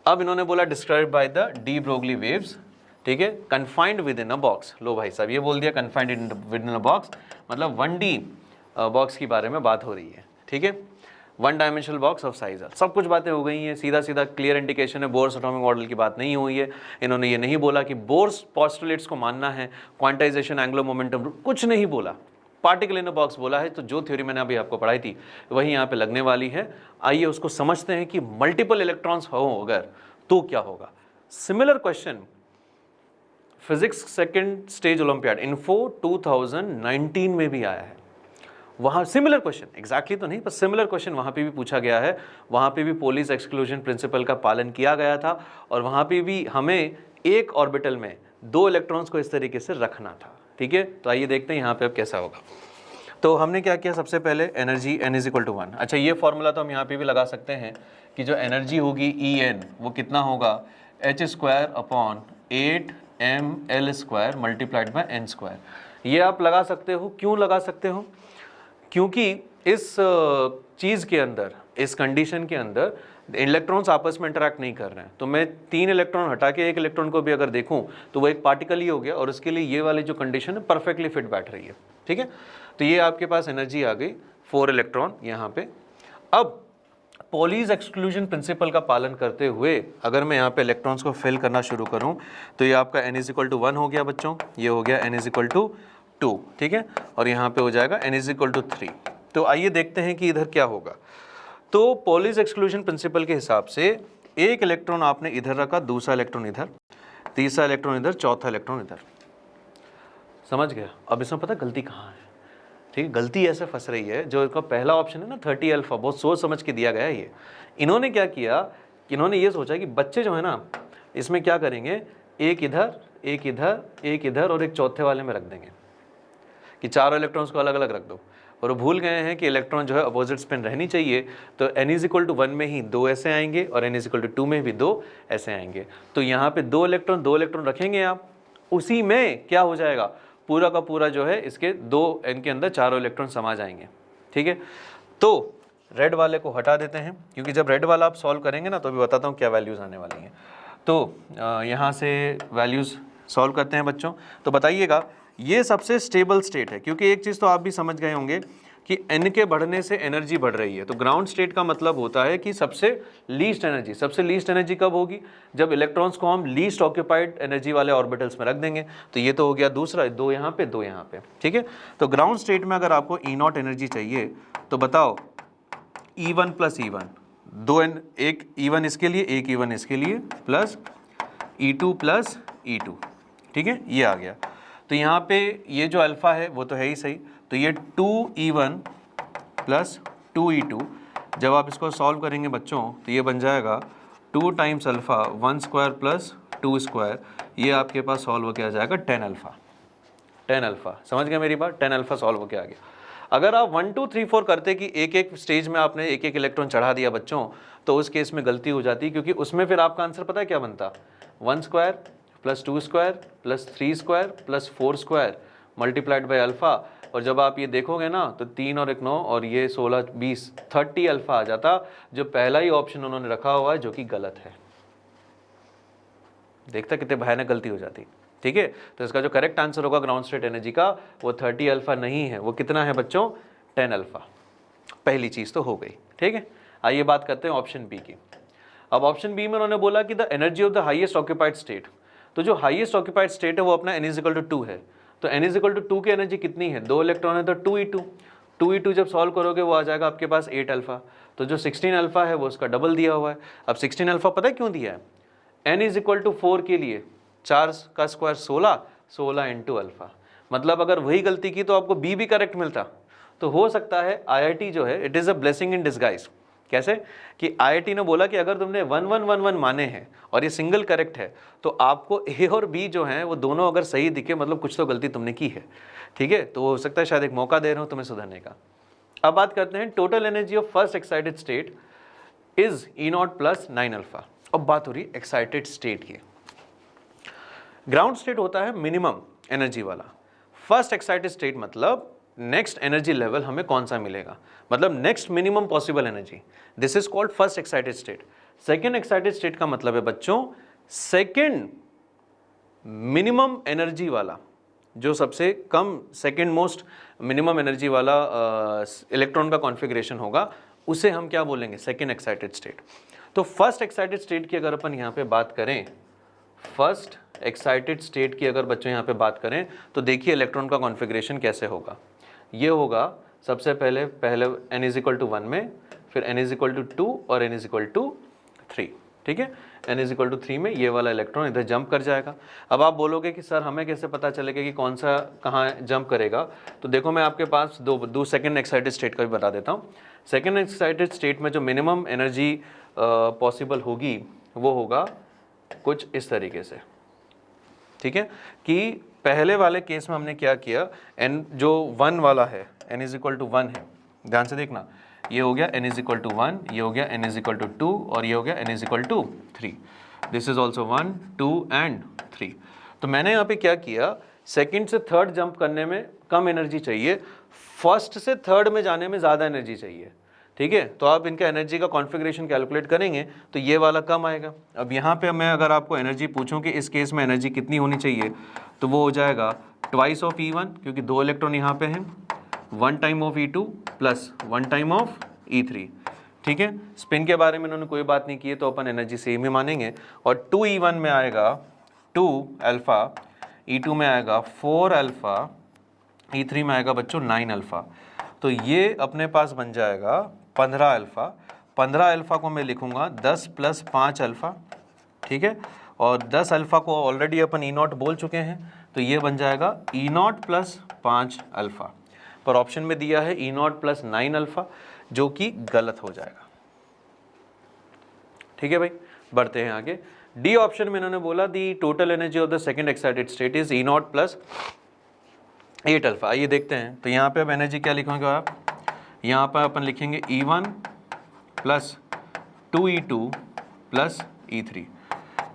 अब इन्होंने बोला describe by the de Broglie waves, ठीक है, confined within a box. लो भाई साहब, ये बोल दिया confined within a box, मतलब 1D बॉक्स की बारे में बात हो रही है, ठीक है। 1 डायमेंशनल बॉक्स ऑफ साइज। सब कुछ बातें हो गई हैं, सीधा सीधा क्लियर इंडिकेशन है, बोर्स एटॉमिक मॉडल की बात नहीं हुई है। इन्होंने ये नहीं बोला कि बोर्स पोस्टुलेट्स को मानना है, क्वांटाइजेशन, एंगुलर मोमेंटम, कुछ नहीं बोला। पार्टिकल इन अ बॉक्स बोला है। तो जो थ्योरी मैंने अभी आपको पढ़ाई थी वही यहाँ पे लगने वाली है। आइए उसको समझते हैं कि मल्टीपल इलेक्ट्रॉन्स हो अगर तो क्या होगा। Similar question physics second stage olympiad info 2019 में भी आया है। वहाँ सिमिलर क्वेश्चन, एग्जैक्टली तो नहीं पर सिमिलर क्वेश्चन वहाँ पे भी पूछा गया है। वहाँ पे भी पोलिस एक्सक्लूजन प्रिंसिपल का पालन किया गया था, और वहाँ पे भी हमें एक ऑर्बिटल में 2 इलेक्ट्रॉन्स को इस तरीके से रखना था, ठीक है। तो आइए देखते हैं यहाँ पे अब कैसा होगा। तो हमने क्या किया, सबसे पहले एनर्जी n=1। अच्छा, ये फॉर्मूला तो हम यहाँ पे भी लगा सकते हैं कि जो एनर्जी होगी En वो कितना होगा, h²/8 ml² multiplied by n²। ये आप लगा सकते हो। क्यों लगा सकते हो? क्योंकि इस चीज़ के अंदर, इस कंडीशन के अंदर इलेक्ट्रॉन्स आपस में इंटरैक्ट नहीं कर रहे हैं। तो मैं 3 इलेक्ट्रॉन हटा के 1 इलेक्ट्रॉन को भी अगर देखूं तो वो एक पार्टिकल ही हो गया, और उसके लिए ये वाली जो कंडीशन है परफेक्टली फिट बैठ रही है, ठीक है। तो ये आपके पास एनर्जी आ गई 4 इलेक्ट्रॉन यहाँ पे। अब पॉलीज एक्सक्लूजन प्रिंसिपल का पालन करते हुए अगर मैं यहाँ पे इलेक्ट्रॉन्स को फिल करना शुरू करूँ तो ये आपका n=1 हो गया बच्चों, ये हो गया n=2, ठीक है, और यहाँ पे हो जाएगा n=3। तो आइए देखते हैं कि इधर क्या होगा। तो पॉलीज एक्सक्लूजन प्रिंसिपल के हिसाब से 1 इलेक्ट्रॉन आपने इधर रखा, दूसरा इलेक्ट्रॉन इधर, तीसरा इलेक्ट्रॉन इधर, चौथा इलेक्ट्रॉन इधर। समझ गया? अब इसमें पता गलती कहाँ है, ठीक है। गलती ऐसे फंस रही है, जो इसका पहला ऑप्शन है ना 30 अल्फा, बहुत सोच समझ के दिया गया है ये। इन्होंने क्या किया कि इन्होंने ये सोचा कि बच्चे जो है ना इसमें क्या करेंगे, एक इधर, एक इधर, एक इधर और एक चौथे वाले में रख देंगे। कि चारों इलेक्ट्रॉन्स को अलग अलग रख दो, और वो भूल गए हैं कि इलेक्ट्रॉन जो है अपोजिट स्पिन रहनी चाहिए। तो n=1 में ही 2 ऐसे आएंगे और n=2 में भी 2 ऐसे आएंगे। तो यहाँ पे 2 इलेक्ट्रॉन रखेंगे आप, उसी में क्या हो जाएगा, पूरा का पूरा जो है इसके 2 n के अंदर चारों इलेक्ट्रॉन समा जाएंगे। ठीक है, तो रेड वाले को हटा देते हैं, क्योंकि जब रेड वाला आप सॉल्व करेंगे ना तो अभी बताता हूँ क्या वैल्यूज़ आने वाली हैं। तो यहाँ से वैल्यूज़ सॉल्व करते हैं बच्चों। तो बताइएगा, ये सबसे स्टेबल स्टेट है, क्योंकि एक चीज़ तो आप भी समझ गए होंगे कि n के बढ़ने से एनर्जी बढ़ रही है। तो ग्राउंड स्टेट का मतलब होता है कि सबसे लीस्ट एनर्जी कब होगी, जब इलेक्ट्रॉन्स को हम लीस्ट ऑक्यूपाइड एनर्जी वाले ऑर्बिटल्स में रख देंगे। तो ये तो हो गया दूसरा, 2 यहाँ पे 2 यहाँ पे। ठीक है, तो ग्राउंड स्टेट में अगर आपको E0 एनर्जी चाहिए तो बताओ E1 प्लस E1, 2n, एक E1 इसके लिए, एक E1 इसके लिए, प्लस E2 प्लस E2। ठीक है, ये आ गया। तो यहाँ पे ये जो अल्फ़ा है वो तो है ही सही, तो ये 2E1 प्लस 2E2, जब आप इसको सॉल्व करेंगे बच्चों तो ये बन जाएगा 2 times alpha 1 square plus 2 square, ये आपके पास सॉल्व होकर आ जाएगा 10 अल्फ़ा। 10 अल्फ़ा, समझ गए मेरी बात, 10 अल्फ़ा सॉल्व होकर आ गया। अगर आप 1 2 3 4 करते कि एक एक स्टेज में आपने एक एक इलेक्ट्रॉन चढ़ा दिया बच्चों, तो उस केस में गलती हो जाती, क्योंकि उसमें फिर आपका आंसर पता है क्या बनता, 1 square plus 2 square plus 3 square plus 4 square multiplied by alpha. और जब आप ये देखोगे ना तो 3 और 1 9 और ये 16 20 30 अल्फ़ा आ जाता, जो पहला ही ऑप्शन उन्होंने रखा हुआ है जो कि गलत है। देखता कितने भयानक गलती हो जाती। ठीक है, तो इसका जो करेक्ट आंसर होगा ग्राउंड स्टेट एनर्जी का वो 30 अल्फ़ा नहीं है, वो कितना है बच्चों, 10 अल्फ़ा। पहली चीज़ तो हो गई। ठीक है, आइए बात करते हैं ऑप्शन बी की। अब ऑप्शन बी में उन्होंने बोला कि the energy of the highest occupied state, तो जो हाईएस्ट ऑक्यूपाइड स्टेट है वो अपना n=2 है। तो n=2 की एनर्जी कितनी है, 2 इलेक्ट्रॉन है तो 2e2 जब सॉल्व करोगे वो आ जाएगा आपके पास 8 अल्फ़ा। तो जो 16 अल्फ़ा है वो उसका डबल दिया हुआ है। अब 16 अल्फ़ा पता है क्यों दिया है, n=4 के लिए 4 का स्क्वायर 16 इंटू अल्फ़ा। मतलब अगर वही गलती की तो आपको बी भी करेक्ट मिलता। तो हो सकता है IIT जो है it is a blessing in disguise. कैसे कि IIT ने बोला कि अगर तुमने 1 1 1 1 माने हैं और ये सिंगल करेक्ट है तो आपको A और B जो हैं वो दोनों अगर सही दिखे, मतलब कुछ तो गलती तुमने की है। ठीक है, तो हो सकता है शायद एक मौका दे रहा हूँ तुम्हें सुधरने का। अब बात करते हैं total energy of first excited state is E0 plus 9 alpha. अब बात हो रही है एक्साइटेड स्टेट की। ग्राउंड स्टेट होता है मिनिमम एनर्जी वाला, फर्स्ट एक्साइटेड स्टेट मतलब नेक्स्ट एनर्जी लेवल हमें कौन सा मिलेगा, मतलब next minimum possible energy, this is called first excited state. Second excited state का मतलब है बच्चों सेकेंड मिनिमम एनर्जी वाला, जो सबसे कम सेकेंड मोस्ट मिनिमम एनर्जी वाला इलेक्ट्रॉन का कॉन्फ़िगरेशन होगा, उसे हम क्या बोलेंगे, सेकेंड एक्साइटेड स्टेट। तो फर्स्ट एक्साइटेड स्टेट की अगर अपन यहाँ पे बात करें, फर्स्ट एक्साइटेड स्टेट की अगर बच्चों यहाँ पे बात करें तो देखिए इलेक्ट्रॉन का कॉन्फ़िगरेशन कैसे होगा। ये होगा सबसे पहले n=1 में, फिर n=2 और n=3। ठीक है, n=3 में ये वाला इलेक्ट्रॉन इधर जंप कर जाएगा। अब आप बोलोगे कि सर हमें कैसे पता चलेगा कि कौन सा कहाँ जंप करेगा, तो देखो मैं आपके पास दो सेकेंड एक्साइटेड स्टेट का भी बता देता हूँ। सेकेंड एक्साइटेड स्टेट में जो मिनिमम एनर्जी पॉसिबल होगी वो होगा कुछ इस तरीके से। ठीक है, कि पहले वाले केस में हमने क्या किया, n जो 1 वाला है n=1 है, ध्यान से देखना, ये हो गया n=1, ये हो गया n=2 और ये हो गया n=3। This is also 1 2 and 3। तो मैंने यहाँ पे क्या किया, सेकंड से थर्ड जंप करने में कम एनर्जी चाहिए, फर्स्ट से थर्ड में जाने में ज़्यादा एनर्जी चाहिए। ठीक है, तो आप इनका एनर्जी का कॉन्फ़िगरेशन कैलकुलेट करेंगे तो ये वाला कम आएगा। अब यहाँ पे मैं अगर आपको एनर्जी पूछूं कि इस केस में एनर्जी कितनी होनी चाहिए, तो वो हो जाएगा ट्वाइस ऑफ E1, क्योंकि 2 इलेक्ट्रॉन यहाँ पे हैं, 1 time of E2 plus 1 time of E3। ठीक है, स्पिन के बारे में उन्होंने कोई बात नहीं की है तो अपन एनर्जी सेम ही मानेंगे। और 2E1 में आएगा 2 अल्फ़ा, E2 में आएगा 4 अल्फ़ा, E3 में आएगा बच्चों 9 अल्फ़ा। तो ये अपने पास बन जाएगा 15 अल्फ़ा। 15 अल्फ़ा को मैं लिखूंगा 10 प्लस 5 अल्फ़ा। ठीक है, और 10 अल्फ़ा को ऑलरेडी अपन E0 बोल चुके हैं, तो ये बन जाएगा E0 प्लस 5 अल्फ़ा। पर ऑप्शन में दिया है E0 प्लस 9 अल्फ़ा, जो कि गलत हो जाएगा। ठीक है भाई, बढ़ते हैं आगे। डी ऑप्शन में इन्होंने बोला दी total energy of the second excited state is E0 plus 8 alpha. आइए देखते हैं, तो यहाँ पे अब एनर्जी क्या लिखोगे आप, यहाँ पर अपन लिखेंगे E1 plus 2E2 plus E3।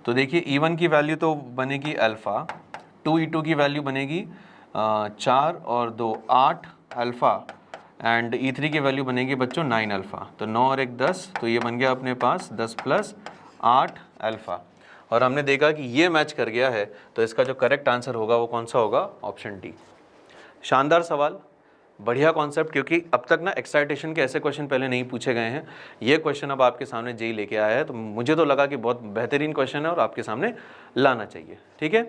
तो देखिए E1 की वैल्यू तो बनेगी अल्फ़ा, 2E2 की वैल्यू बनेगी 4 और 2 8 अल्फ़ा, एंड E3 की वैल्यू बनेगी बच्चों 9 अल्फ़ा। तो 9 और 1 10, तो ये बन गया अपने पास 10 प्लस 8 अल्फ़ा। और हमने देखा कि ये मैच कर गया है, तो इसका जो करेक्ट आंसर होगा वो कौन सा होगा, ऑप्शन डी। शानदार सवाल, बढ़िया कॉन्सेप्ट, क्योंकि अब तक ना एक्साइटेशन के ऐसे क्वेश्चन पहले नहीं पूछे गए हैं। ये क्वेश्चन अब आपके सामने जेई लेके आया है, तो मुझे तो लगा कि बहुत बेहतरीन क्वेश्चन है और आपके सामने लाना चाहिए। ठीक है,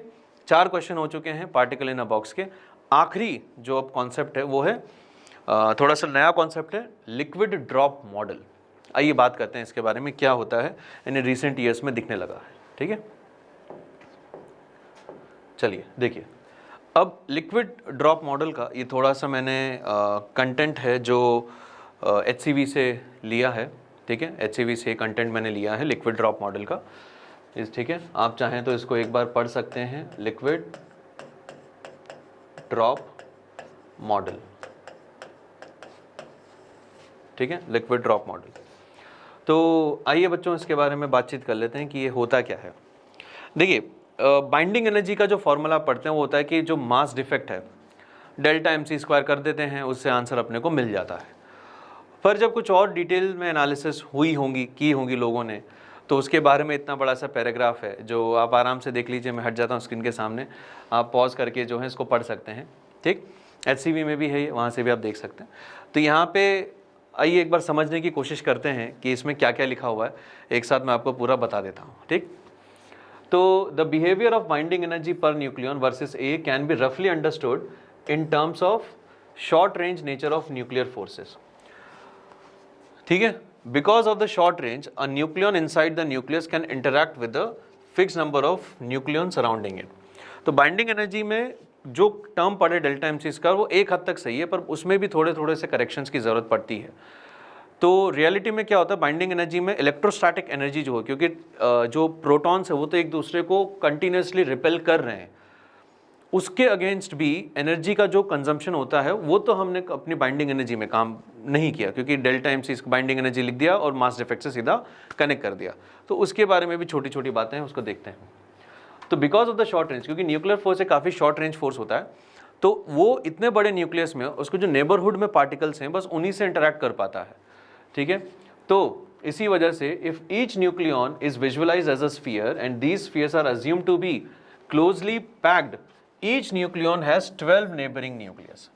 4 क्वेश्चन हो चुके हैं पार्टिकल इन अ बॉक्स के। आखिरी जो अब कॉन्सेप्ट है वो है थोड़ा सा नया कॉन्सेप्ट है, लिक्विड ड्रॉप मॉडल। आइए बात करते हैं इसके बारे में, क्या होता है, इन रिसेंट ईयर्स में दिखने लगा है। ठीक है, चलिए देखिए, अब लिक्विड ड्रॉप मॉडल का ये थोड़ा सा मैंने कंटेंट है जो HCV से लिया है। ठीक है, HCV से कंटेंट मैंने लिया है लिक्विड ड्रॉप मॉडल का। ठीक है, आप चाहें तो इसको एक बार पढ़ सकते हैं, लिक्विड ड्रॉप मॉडल। ठीक है, लिक्विड ड्रॉप मॉडल। तो आइए बच्चों इसके बारे में बातचीत कर लेते हैं कि ये होता क्या है। देखिए, बाइंडिंग एनर्जी का जो फॉर्मूला पढ़ते हैं वो होता है कि जो मास डिफेक्ट है डेल्टा mc² कर देते हैं, उससे आंसर अपने को मिल जाता है। पर जब कुछ और डिटेल में एनालिसिस की होंगी लोगों ने, तो उसके बारे में इतना बड़ा सा पैराग्राफ है जो आप आराम से देख लीजिए। मैं हट जाता हूँ स्क्रीन के सामने, आप पॉज करके जो है इसको पढ़ सकते हैं। ठीक, HCV में भी है, वहाँ से भी आप देख सकते हैं। तो यहाँ पे आइए एक बार समझने की कोशिश करते हैं कि इसमें क्या क्या लिखा हुआ है, एक साथ मैं आपको पूरा बता देता हूँ। ठीक, तो the behaviour of binding energy per nucleon versus A can be रफली understood in terms of short range nature of nuclear forces. ठीक है, because of the short range a nucleon inside the nucleus can interact with the fix number of nucleon surrounding it. तो binding energy में जो term पड़े delta mc², वो एक हद तक सही है, पर उसमें भी थोड़े थोड़े से करेक्शंस की ज़रूरत पड़ती है। तो रियलिटी में क्या होता है, बाइंडिंग एनर्जी में इलेक्ट्रोस्टैटिक एनर्जी जो है, क्योंकि जो प्रोटॉन्स है वो तो एक दूसरे को कंटिन्यूसली रिपेल कर रहे हैं, उसके अगेंस्ट भी एनर्जी का जो कंजम्पशन होता है वो तो हमने अपनी बाइंडिंग एनर्जी में काम नहीं किया, क्योंकि डेल्टा mc बाइंडिंग एनर्जी लिख दिया और मास डिफेक्ट से सीधा कनेक्ट कर दिया। तो उसके बारे में भी छोटी छोटी बातें हैं, उसको देखते हैं। तो because of the short range, क्योंकि न्यूक्लियर फोर्स एक काफ़ी शॉर्ट रेंज फोर्स होता है, तो वो इतने बड़े न्यूक्लियस में उसको जो नेबरहुड में पार्टिकल्स हैं बस उन्हीं से इंटरैक्ट कर पाता है। ठीक है, तो इसी वजह से if each nucleon is visualized as a sphere and these spheres are assumed to be closely packed, each nucleon has 12 neighbouring nucleus.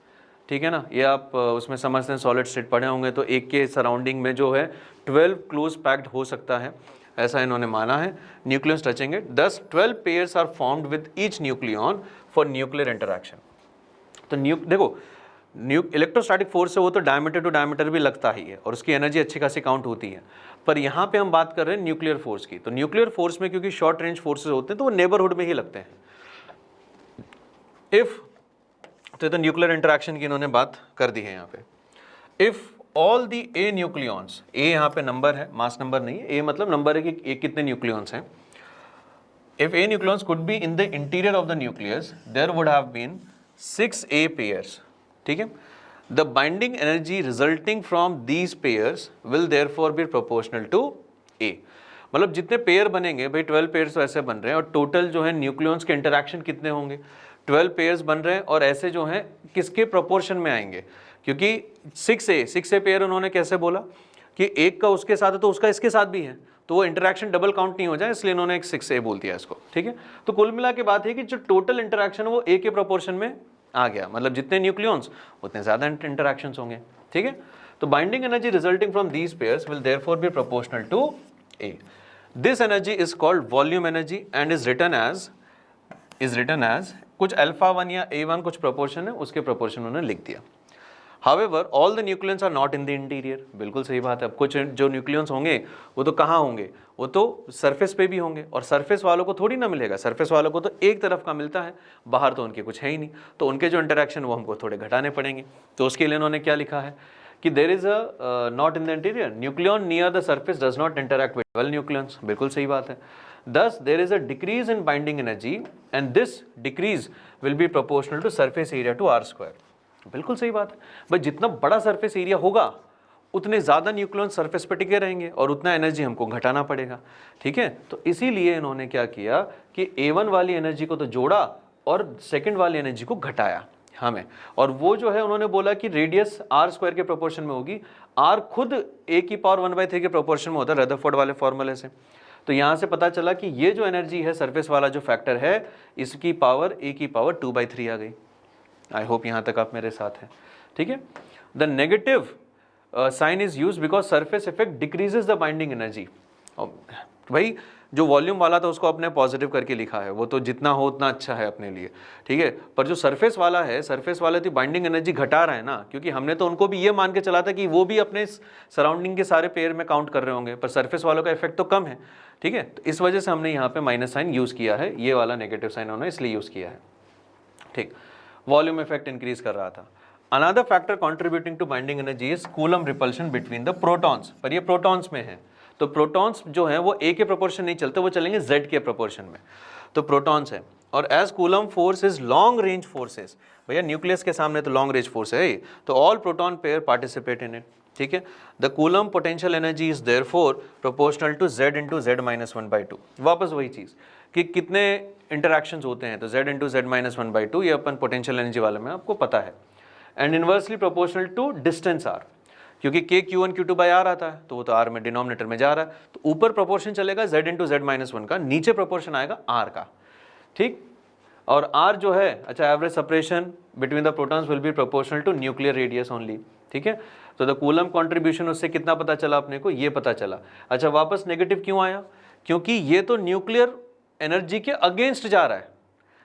ठीक है ना, ये आप उसमें समझते हैं, सॉलिड स्टेट पढ़े होंगे, तो एक के सराउंडिंग में जो है 12 क्लोज पैक्ड हो सकता है, ऐसा इन्होंने माना है। Nucleus touching it, thus 12 pairs are formed with each nucleon for nuclear interaction. तो देखो, इलेक्ट्रोस्टैटिक फोर्स है वो तो डायमीटर टू डायमीटर भी लगता ही है और उसकी एनर्जी अच्छी खासी काउंट होती है, पर यहाँ पे हम बात कर रहे हैं न्यूक्लियर फोर्स की। तो न्यूक्लियर फोर्स में क्योंकि शॉर्ट रेंज फोर्सेस होते हैं तो वो नेबरहुड में ही लगते हैं। इफ तो न्यूक्लियर इंटरैक्शन की इन्होंने बात कर दी है यहाँ पे। If all the A nucleons, A यहाँ पे नंबर है, मास नंबर नहीं है, ए मतलब नंबर है कि ए कितने न्यूक्लियंस हैं। If A nucleons could be in the interior of the nucleus, there would have been 6 A pairs. ठीक है, the binding energy resulting from these pairs will therefore be proportional to A। मतलब जितने pair बनेंगे भाई, 12 pairs तो ऐसे बन रहे हैं, और टोटल जो है न्यूक्लियंस के इंटरैक्शन कितने होंगे, 12 पेयर्स बन रहे हैं, और ऐसे जो हैं किसके प्रोपोर्शन में आएंगे, क्योंकि 6A पेयर उन्होंने कैसे बोला कि एक का उसके साथ है तो उसका इसके साथ भी है, तो वो इंटरैक्शन डबल काउंट नहीं हो जाए, इसलिए इन्होंने एक 6A बोल दिया इसको। ठीक है, तो कुल मिला के बात है कि जो टोटल इंटरैक्शन वो A के प्रोपोर्शन में आ गया, मतलब जितने न्यूक्लियंस उतने ज्यादा इंटरैक्शंस होंगे। ठीक है, तो binding energy resulting from these pairs will therefore be proportional to A। This energy is called volume energy and is written as कुछ α1 या A1 कुछ प्रोपोर्शन है, उसके प्रोपोर्शन उन्होंने लिख दिया। However, all the nucleons are not in the interior। बिल्कुल सही बात है। अब कुछ जो न्यूक्लियंस होंगे वो तो कहाँ होंगे, वो तो सरफेस पे भी होंगे, और सरफेस वालों को थोड़ी ना मिलेगा, सरफेस वालों को तो एक तरफ का मिलता है, बाहर तो उनके कुछ है ही नहीं, तो उनके जो इंटरैक्शन वो हमको थोड़े घटाने पड़ेंगे। तो उसके लिए उन्होंने क्या लिखा है कि there is a not in the interior nucleon near the surface does not interact with 12 nucleons. बिल्कुल सही बात है। Thus there is a decrease in binding energy and this decrease will be proportional to surface area to r square. बिल्कुल सही बात है भाई, जितना बड़ा सरफेस एरिया होगा उतने ज़्यादा न्यूक्लियन सरफेस पर टिके रहेंगे और उतना एनर्जी हमको घटाना पड़ेगा, ठीक है। तो इसीलिए इन्होंने क्या किया कि A1 वाली एनर्जी को तो जोड़ा और सेकंड वाली एनर्जी को घटाया हमें, और वो जो है उन्होंने बोला कि रेडियस r स्क्वायर के प्रोपोर्शन में होगी, r खुद a की पावर 1/3 के प्रोपोर्शन में होता है रदरफोर्ड वाले फॉर्मूले से। तो यहाँ से पता चला कि ये जो एनर्जी है सरफेस वाला जो फैक्टर है इसकी पावर a की पावर 2/3 आ गई। आई होप यहाँ तक आप मेरे साथ हैं, ठीक है। The negative sign is use because surface effect decreases the binding energy. भाई जो वॉल्यूम वाला था उसको अपने पॉजिटिव करके लिखा है, वो तो जितना हो उतना अच्छा है अपने लिए, ठीक है। पर जो सरफेस वाला है, सरफेस वाला तो बाइंडिंग एनर्जी घटा रहा है ना, क्योंकि हमने तो उनको भी ये मान के चला था कि वो भी अपने सराउंडिंग के सारे पेयर में काउंट कर रहे होंगे, पर सरफेस वालों का इफेक्ट तो कम है, ठीक है। तो इस वजह से हमने यहाँ पे माइनस साइन यूज़ किया है, ये वाला नेगेटिव साइन उन्होंने इसलिए यूज़ किया है, ठीक। वॉल्यूम इफेक्ट इंक्रीज कर रहा था। Another factor contributing to binding energy is Coulomb repulsion between the protons, पर ये प्रोटॉन्स में है, तो प्रोटॉन्स जो हैं वो a के प्रोपोर्शन नहीं चलते, वो चलेंगे z के प्रोपोर्शन में, तो प्रोटॉन्स है। और as Coulomb force is long range forces, भैया न्यूक्लियस के सामने तो लॉन्ग रेंज फोर्स है, तो all proton pair participate in it, ठीक है। The Coulomb potential energy is therefore proportional to z into z-1/2। वापस वही चीज़ कि कितने इंटरैक्शंस होते हैं, तो z इंटू z-1/2 ये अपन पोटेंशियल एनर्जी वाले में आपको पता है, and inversely proportional to distance r, क्योंकि k q1 q2 by r आता है तो वो तो r में डिनोमिनेटर में जा रहा है, तो ऊपर प्रोपोर्शन चलेगा z इंटू z-1 का, नीचे प्रोपोर्शन आएगा r का, ठीक। और r जो है, अच्छा, average separation between the protons will be proportional to nuclear radius only, ठीक है। तो द कूलम कॉन्ट्रीब्यूशन उससे कितना पता चला अपने को, ये पता चला। अच्छा, वापस नेगेटिव क्यों आया, क्योंकि ये तो न्यूक्लियर एनर्जी के अगेंस्ट जा रहा है,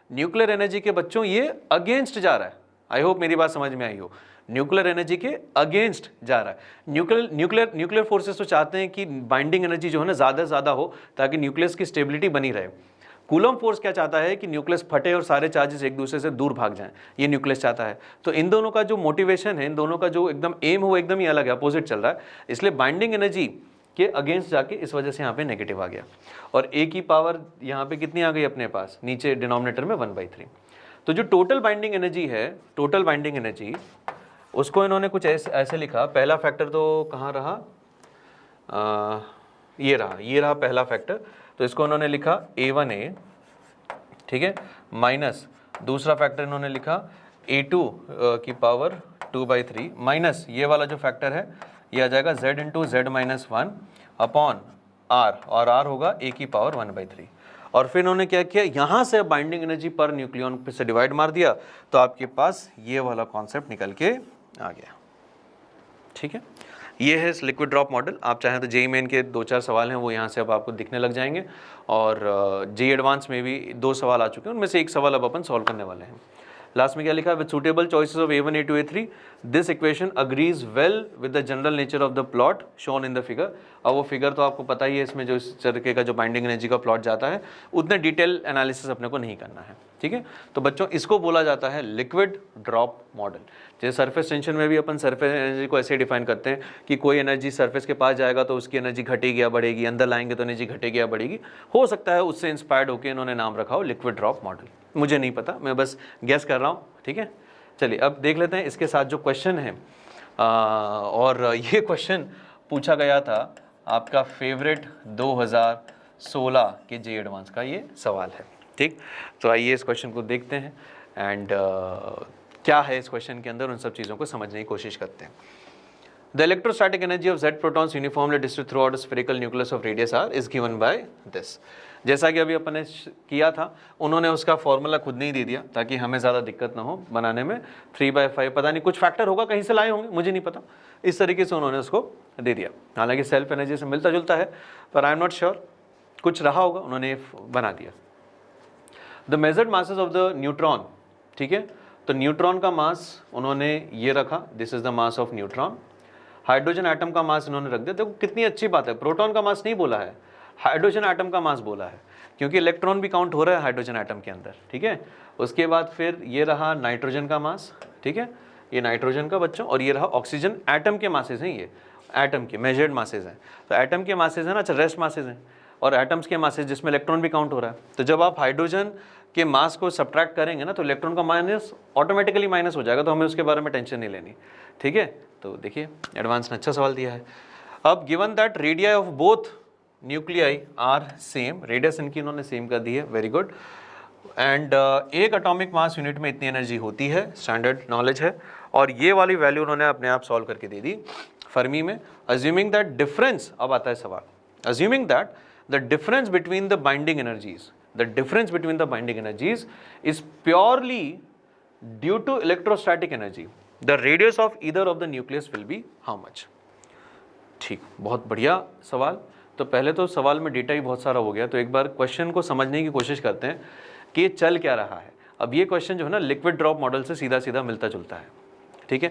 न्यूक्लियर एनर्जी के बच्चों ये अगेंस्ट जा रहा है। आई होप मेरी बात समझ में आई हो, न्यूक्लियर एनर्जी के अगेंस्ट जा रहा है। न्यूक्लियर फोर्सेस तो चाहते हैं कि बाइंडिंग एनर्जी जो है ना ज़्यादा से ज़्यादा हो ताकि न्यूक्लियस की स्टेबिलिटी बनी रहे। कूलम फोर्स क्या चाहता है कि न्यूक्लियस फटे और सारे चार्जेस एक दूसरे से दूर भाग जाएं, ये न्यूक्लियस चाहता है। तो इन दोनों का जो मोटिवेशन है, इन दोनों का जो एकदम एम है वो एकदम ही अलग है, अपोजिट चल रहा है, इसलिए बाइंडिंग एनर्जी के अगेंस्ट जाके इस वजह से यहाँ पे नेगेटिव आ गया। और ए की पावर यहाँ पे कितनी आ गई अपने पास, नीचे डिनोमिनेटर में 1/3। तो जो टोटल बाइंडिंग एनर्जी है, टोटल बाइंडिंग एनर्जी, उसको इन्होंने कुछ ऐसे लिखा। पहला फैक्टर तो कहाँ रहा, ये रहा पहला फैक्टर, तो इसको उन्होंने लिखा A1A, ठीक है, माइनस दूसरा फैक्टर इन्होंने लिखा A2 की पावर 2/3 माइनस ये वाला जो फैक्टर है ये आ जाएगा z into z-1 upon r, और r होगा a की पावर 1/3। और फिर इन्होंने क्या किया, यहाँ से बाइंडिंग एनर्जी पर न्यूक्लियन से डिवाइड मार दिया, तो आपके पास ये वाला कॉन्सेप्ट निकल के आ गया, ठीक है। ये है लिक्विड ड्रॉप मॉडल। आप चाहें तो जेईई मेन के 2-4 सवाल हैं वो यहाँ से अब आपको दिखने लग जाएंगे, और जेईई एडवांस में भी 2 सवाल आ चुके हैं, उनमें से एक सवाल अब अपन सॉल्व करने वाले हैं। लास्ट में क्या लिखा है, with suitable choices of A1, A2, A3 this equation agrees well with the general nature of the plot shown in the figure. अब वो फिगर तो आपको पता ही है, इसमें जो इस तरीके का जो बाइंडिंग एनर्जी का प्लॉट जाता है उतने डिटेल एनालिसिस अपने को नहीं करना है, ठीक है। तो बच्चों इसको बोला जाता है लिक्विड ड्रॉप मॉडल। जैसे सरफेस टेंशन में भी अपन सरफेस एनर्जी को ऐसे डिफाइन करते हैं कि कोई एनर्जी सरफेस के पास जाएगा तो उसकी एनर्जी घटेगी या बढ़ेगी, अंदर लाएंगे तो एनर्जी घटेगी या बढ़ेगी। हो सकता है उससे इंस्पायर्ड होकर इन्होंने नाम रखा हो लिक्विड ड्रॉप मॉडल, मुझे नहीं पता, मैं बस गेस कर रहा हूँ, ठीक है। चलिए अब देख लेते हैं इसके साथ जो क्वेश्चन है, और ये क्वेश्चन पूछा गया था आपका फेवरेट 2016 के जेईई एडवांस का ये सवाल है, ठीक। तो आइए इस क्वेश्चन को देखते हैं एंड क्या है इस क्वेश्चन के अंदर, उन सब चीज़ों को समझने की कोशिश करते हैं। The electrostatic energy of Z protons uniformly distributed through out spherical nucleus of radius r is given by this. जैसा कि अभी अपन ने किया था, उन्होंने उसका फॉर्मूला खुद नहीं दे दिया ताकि हमें ज़्यादा दिक्कत ना हो बनाने में। 3/5 पता नहीं कुछ फैक्टर होगा, कहीं से लाए होंगे, मुझे नहीं पता, इस तरीके से उन्होंने उसको दे दिया। हालांकि सेल्फ एनर्जी से मिलता जुलता है, पर आई एम नॉट श्योर, कुछ रहा होगा, उन्होंने बना दिया। The measured masses of the neutron, ठीक है, तो न्यूट्रॉन का मास उन्होंने ये रखा, this is the mass of neutron. Hydrogen atom का मास इन्होंने रख दिया। देखो कितनी अच्छी बात है, प्रोटॉन का मास नहीं बोला है, हाइड्रोजन एटम का मास बोला है, क्योंकि इलेक्ट्रॉन भी काउंट हो रहा है हाइड्रोजन एटम के अंदर, ठीक है। उसके बाद फिर ये रहा नाइट्रोजन का मास, ठीक है, ये नाइट्रोजन का बच्चों, और ये रहा ऑक्सीजन। एटम के मासेस हैं, ये एटम के मेजर्ड मासेस हैं, तो एटम के मासेस हैं ना, अच्छा रेस्ट मासेस हैं। और एटम्स के मासेस जिसमें इलेक्ट्रॉन भी काउंट हो रहा है। तो जब आप हाइड्रोजन के मास को सब्ट्रैक्ट करेंगे ना तो इलेक्ट्रॉन का माइनस ऑटोमेटिकली माइनस हो जाएगा, तो हमें उसके बारे में टेंशन नहीं लेनी, ठीक है। तो देखिए एडवांस ने अच्छा सवाल दिया है। अब given that radii of both nuclei are same, radius इनकी इन्होंने सेम कर दी है, वेरी गुड। एंड एक एटॉमिक मास यूनिट में इतनी एनर्जी होती है, स्टैंडर्ड नॉलेज है। और ये वाली वैल्यू उन्होंने अपने आप सॉल्व करके दे दी फर्मी में। अज्यूमिंग दैट डिफरेंस, अब आता है सवाल, assuming that the difference between the binding energies, the difference between the binding energies is purely due to electrostatic energy, the radius of either of the nucleus will be how much? ठीक, बहुत बढ़िया सवाल। तो पहले तो सवाल में data ही बहुत सारा हो गया, तो एक बार क्वेश्चन को समझने की कोशिश करते हैं कि ये चल क्या रहा है। अब ये क्वेश्चन जो है ना लिक्विड ड्रॉप मॉडल से सीधा सीधा मिलता जुलता है, ठीक है।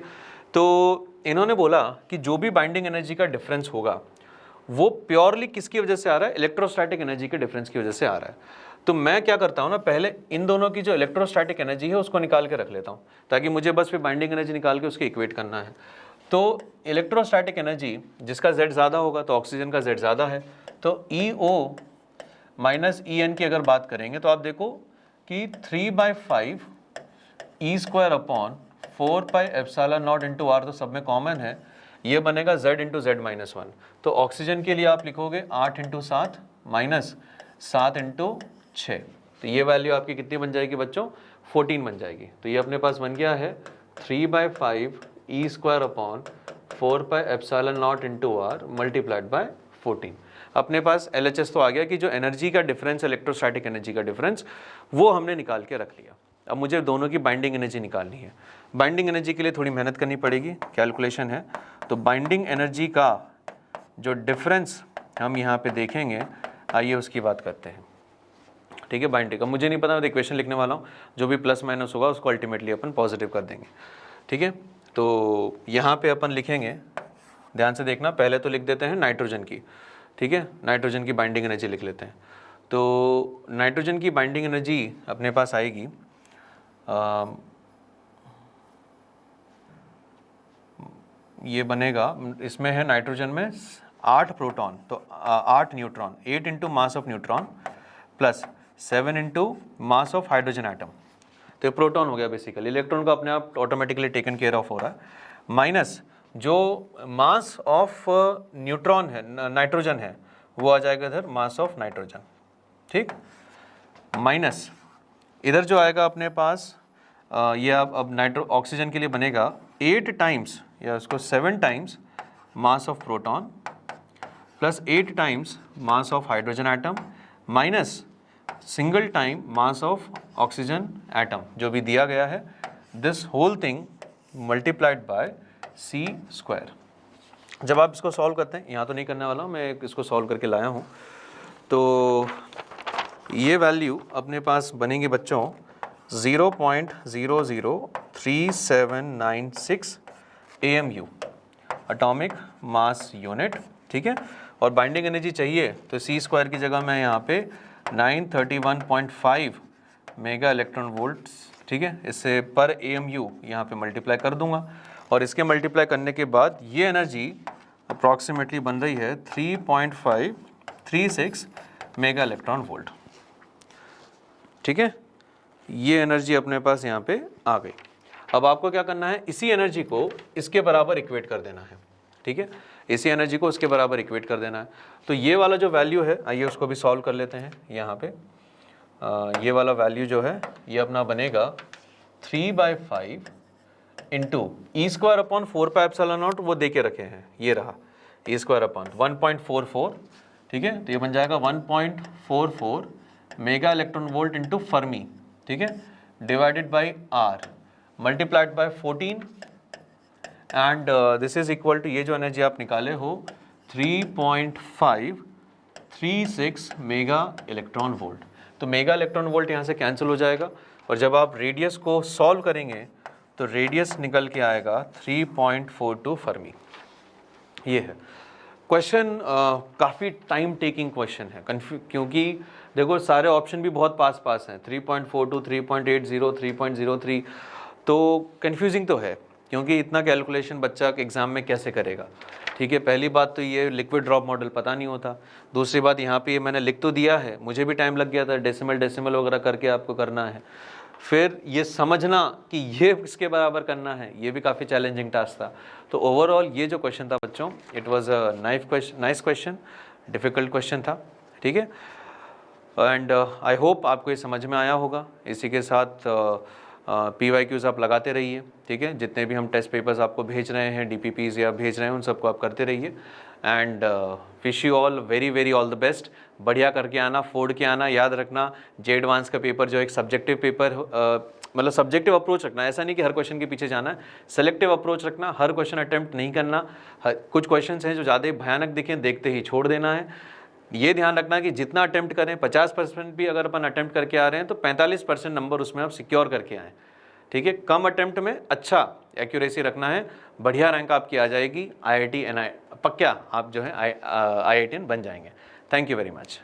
तो इन्होंने बोला कि जो भी बाइंडिंग एनर्जी का डिफरेंस होगा वो प्योरली किसकी वजह से आ रहा है, इलेक्ट्रोस्टैटिक एनर्जी के डिफरेंस की वजह से आ रहा है। तो मैं क्या करता हूँ ना, पहले इन दोनों की जो इलेक्ट्रोस्टैटिक एनर्जी है उसको निकाल के रख लेता हूँ, ताकि मुझे बस फिर बाइंडिंग एनर्जी निकाल के उसके इक्वेट करना है। तो इलेक्ट्रोस्टैटिक एनर्जी जिसका Z ज़्यादा होगा तो ऑक्सीजन का Z ज़्यादा है, तो EO माइनस EN की अगर बात करेंगे तो आप देखो कि 3/5 E² upon 4 pi epsilon not into R तो सब में कॉमन है, ये बनेगा Z इंटू Z-1। तो ऑक्सीजन के लिए आप लिखोगे 8 इंटू 7 माइनस 7 इंटू 6, तो ये वैल्यू आपकी कितनी बन जाएगी बच्चों, 14 बन जाएगी। तो ये अपने पास बन गया है 3/5 E² upon 4 pi epsilon not into R multiplied by 14। अपने पास LHS तो आ गया कि जो एनर्जी का डिफरेंस, इलेक्ट्रोस्टैटिक एनर्जी का डिफरेंस, वो हमने निकाल के रख लिया। अब मुझे दोनों की बाइंडिंग एनर्जी निकालनी है। बाइंडिंग एनर्जी के लिए थोड़ी मेहनत करनी पड़ेगी, कैलकुलेशन है। तो बाइंडिंग एनर्जी का जो डिफरेंस हम यहाँ पे देखेंगे, आइए उसकी बात करते हैं, ठीक है। बाइंडिंग का मुझे नहीं पता, मैं इक्वेशन लिखने वाला हूँ, जो भी प्लस माइनस होगा उसको अल्टीमेटली अपन पॉजिटिव कर देंगे, ठीक है। तो यहाँ पे अपन लिखेंगे, ध्यान से देखना, पहले तो लिख देते हैं नाइट्रोजन की, ठीक है, नाइट्रोजन की बाइंडिंग एनर्जी लिख लेते हैं। तो नाइट्रोजन की बाइंडिंग एनर्जी अपने पास आएगी ये बनेगा, इसमें है नाइट्रोजन में 8 प्रोटॉन तो 8 neutron, 8 into mass of neutron plus 7 into mass of hydrogen atom, तो ये प्रोटॉन हो गया बेसिकली। इलेक्ट्रॉन का अपने आप ऑटोमेटिकली टेकन केयर ऑफ हो रहा है, माइनस जो मास ऑफ न्यूट्रॉन है, नाइट्रोजन है, वो आ जाएगा इधर मास ऑफ नाइट्रोजन, ठीक, माइनस इधर जो आएगा अपने पास ये अब ऑक्सीजन के लिए बनेगा 8 टाइम्स या उसको 7 times mass of proton plus 8 times mass of hydrogen atom minus single time mass of oxygen atom जो भी दिया गया है, this whole thing multiplied by C²। जब आप इसको सॉल्व करते हैं, यहाँ तो नहीं करने वाला हूँ मैं, इसको सॉल्व करके लाया हूँ, तो ये वैल्यू अपने पास बनेंगे बच्चों 0.003796 AMU एटॉमिक मास यूनिट, ठीक है। और बाइंडिंग एनर्जी चाहिए तो C² की जगह मैं यहाँ पे 931.5 मेगा इलेक्ट्रॉन वोल्ट्स, ठीक है, इससे पर AMU यहाँ पे मल्टीप्लाई कर दूंगा, और इसके मल्टीप्लाई करने के बाद ये एनर्जी अप्रॉक्सीमेटली बन रही है 3.536 मेगा इलेक्ट्रॉन वोल्ट, ठीक है। ये एनर्जी अपने पास यहाँ पे आ गई। अब आपको क्या करना है, इसी एनर्जी को इसके बराबर इक्वेट कर देना है, ठीक है, इसी एनर्जी को इसके बराबर इक्वेट कर देना है। तो ये वाला जो वैल्यू है, आइए उसको भी सॉल्व कर लेते हैं यहाँ पे। ये वाला वैल्यू जो है ये अपना बनेगा 3/5 into E² upon 4 pi epsilon not, वो दे के रखे हैं, ये रहा E² अपॉन 1.44, ठीक है। तो ये बन जाएगा 1.44 mega electron volt into fermi, ठीक है, divided by R multiplied by 14 and this is equal to, ये जो एनर्जी आप निकाले हो 3.536 मेगा इलेक्ट्रॉन वोल्ट। तो मेगा इलेक्ट्रॉन वोल्ट यहाँ से कैंसिल हो जाएगा, और जब आप रेडियस को सॉल्व करेंगे तो रेडियस निकल के आएगा 3.42 फर्मी। ये है क्वेश्चन, काफ़ी टाइम टेकिंग क्वेश्चन है, क्योंकि देखो सारे ऑप्शन भी बहुत पास पास हैं, 3.42, 3.80, 3.03, तो कंफ्यूजिंग तो है। क्योंकि इतना कैलकुलेशन बच्चा एग्ज़ाम में कैसे करेगा। ठीक है, पहली बात तो ये लिक्विड ड्रॉप मॉडल पता नहीं होता। दूसरी बात यहाँ पे मैंने लिख तो दिया है, मुझे भी टाइम लग गया था, डेसिमल वगैरह करके आपको करना है। फिर ये समझना कि ये किसके बराबर करना है, ये भी काफ़ी चैलेंजिंग टास्क था। तो ओवरऑल ये जो क्वेश्चन था बच्चों, it was a nice question, difficult question था। ठीक है, एंड आई होप आपको ये समझ में आया होगा। इसी के साथ PYQs आप लगाते रहिए। ठीक है, जितने भी हम टेस्ट पेपर्स आपको भेज रहे हैं, DPPs या भेज रहे हैं, उन सबको आप करते रहिए। And wish you all very all the best. बढ़िया करके आना, फोड़ के आना। याद रखना, जे एडवांस का पेपर जो एक सब्जेक्टिव पेपर, मतलब सब्जेक्टिव अप्रोच रखना, ऐसा नहीं कि हर क्वेश्चन के पीछे जाना है, सेलेक्टिव अप्रोच रखना, हर क्वेश्चन अटेम्प्ट नहीं करना। कुछ क्वेश्चन हैं जो ज़्यादा भयानक दिखें, देखते ही छोड़ देना है। ये ध्यान रखना कि जितना अटेम्प्ट करें, 50% भी अगर अपन अटेम्प्ट करके आ रहे हैं तो 45% नंबर उसमें आप सिक्योर करके आएँ। ठीक है, कम अटेम्प्ट में अच्छा एक्यूरेसी रखना है, बढ़िया रैंक आपकी आ जाएगी। IIT NI पक्का आप जो है IITian बन जाएंगे। Thank you very much.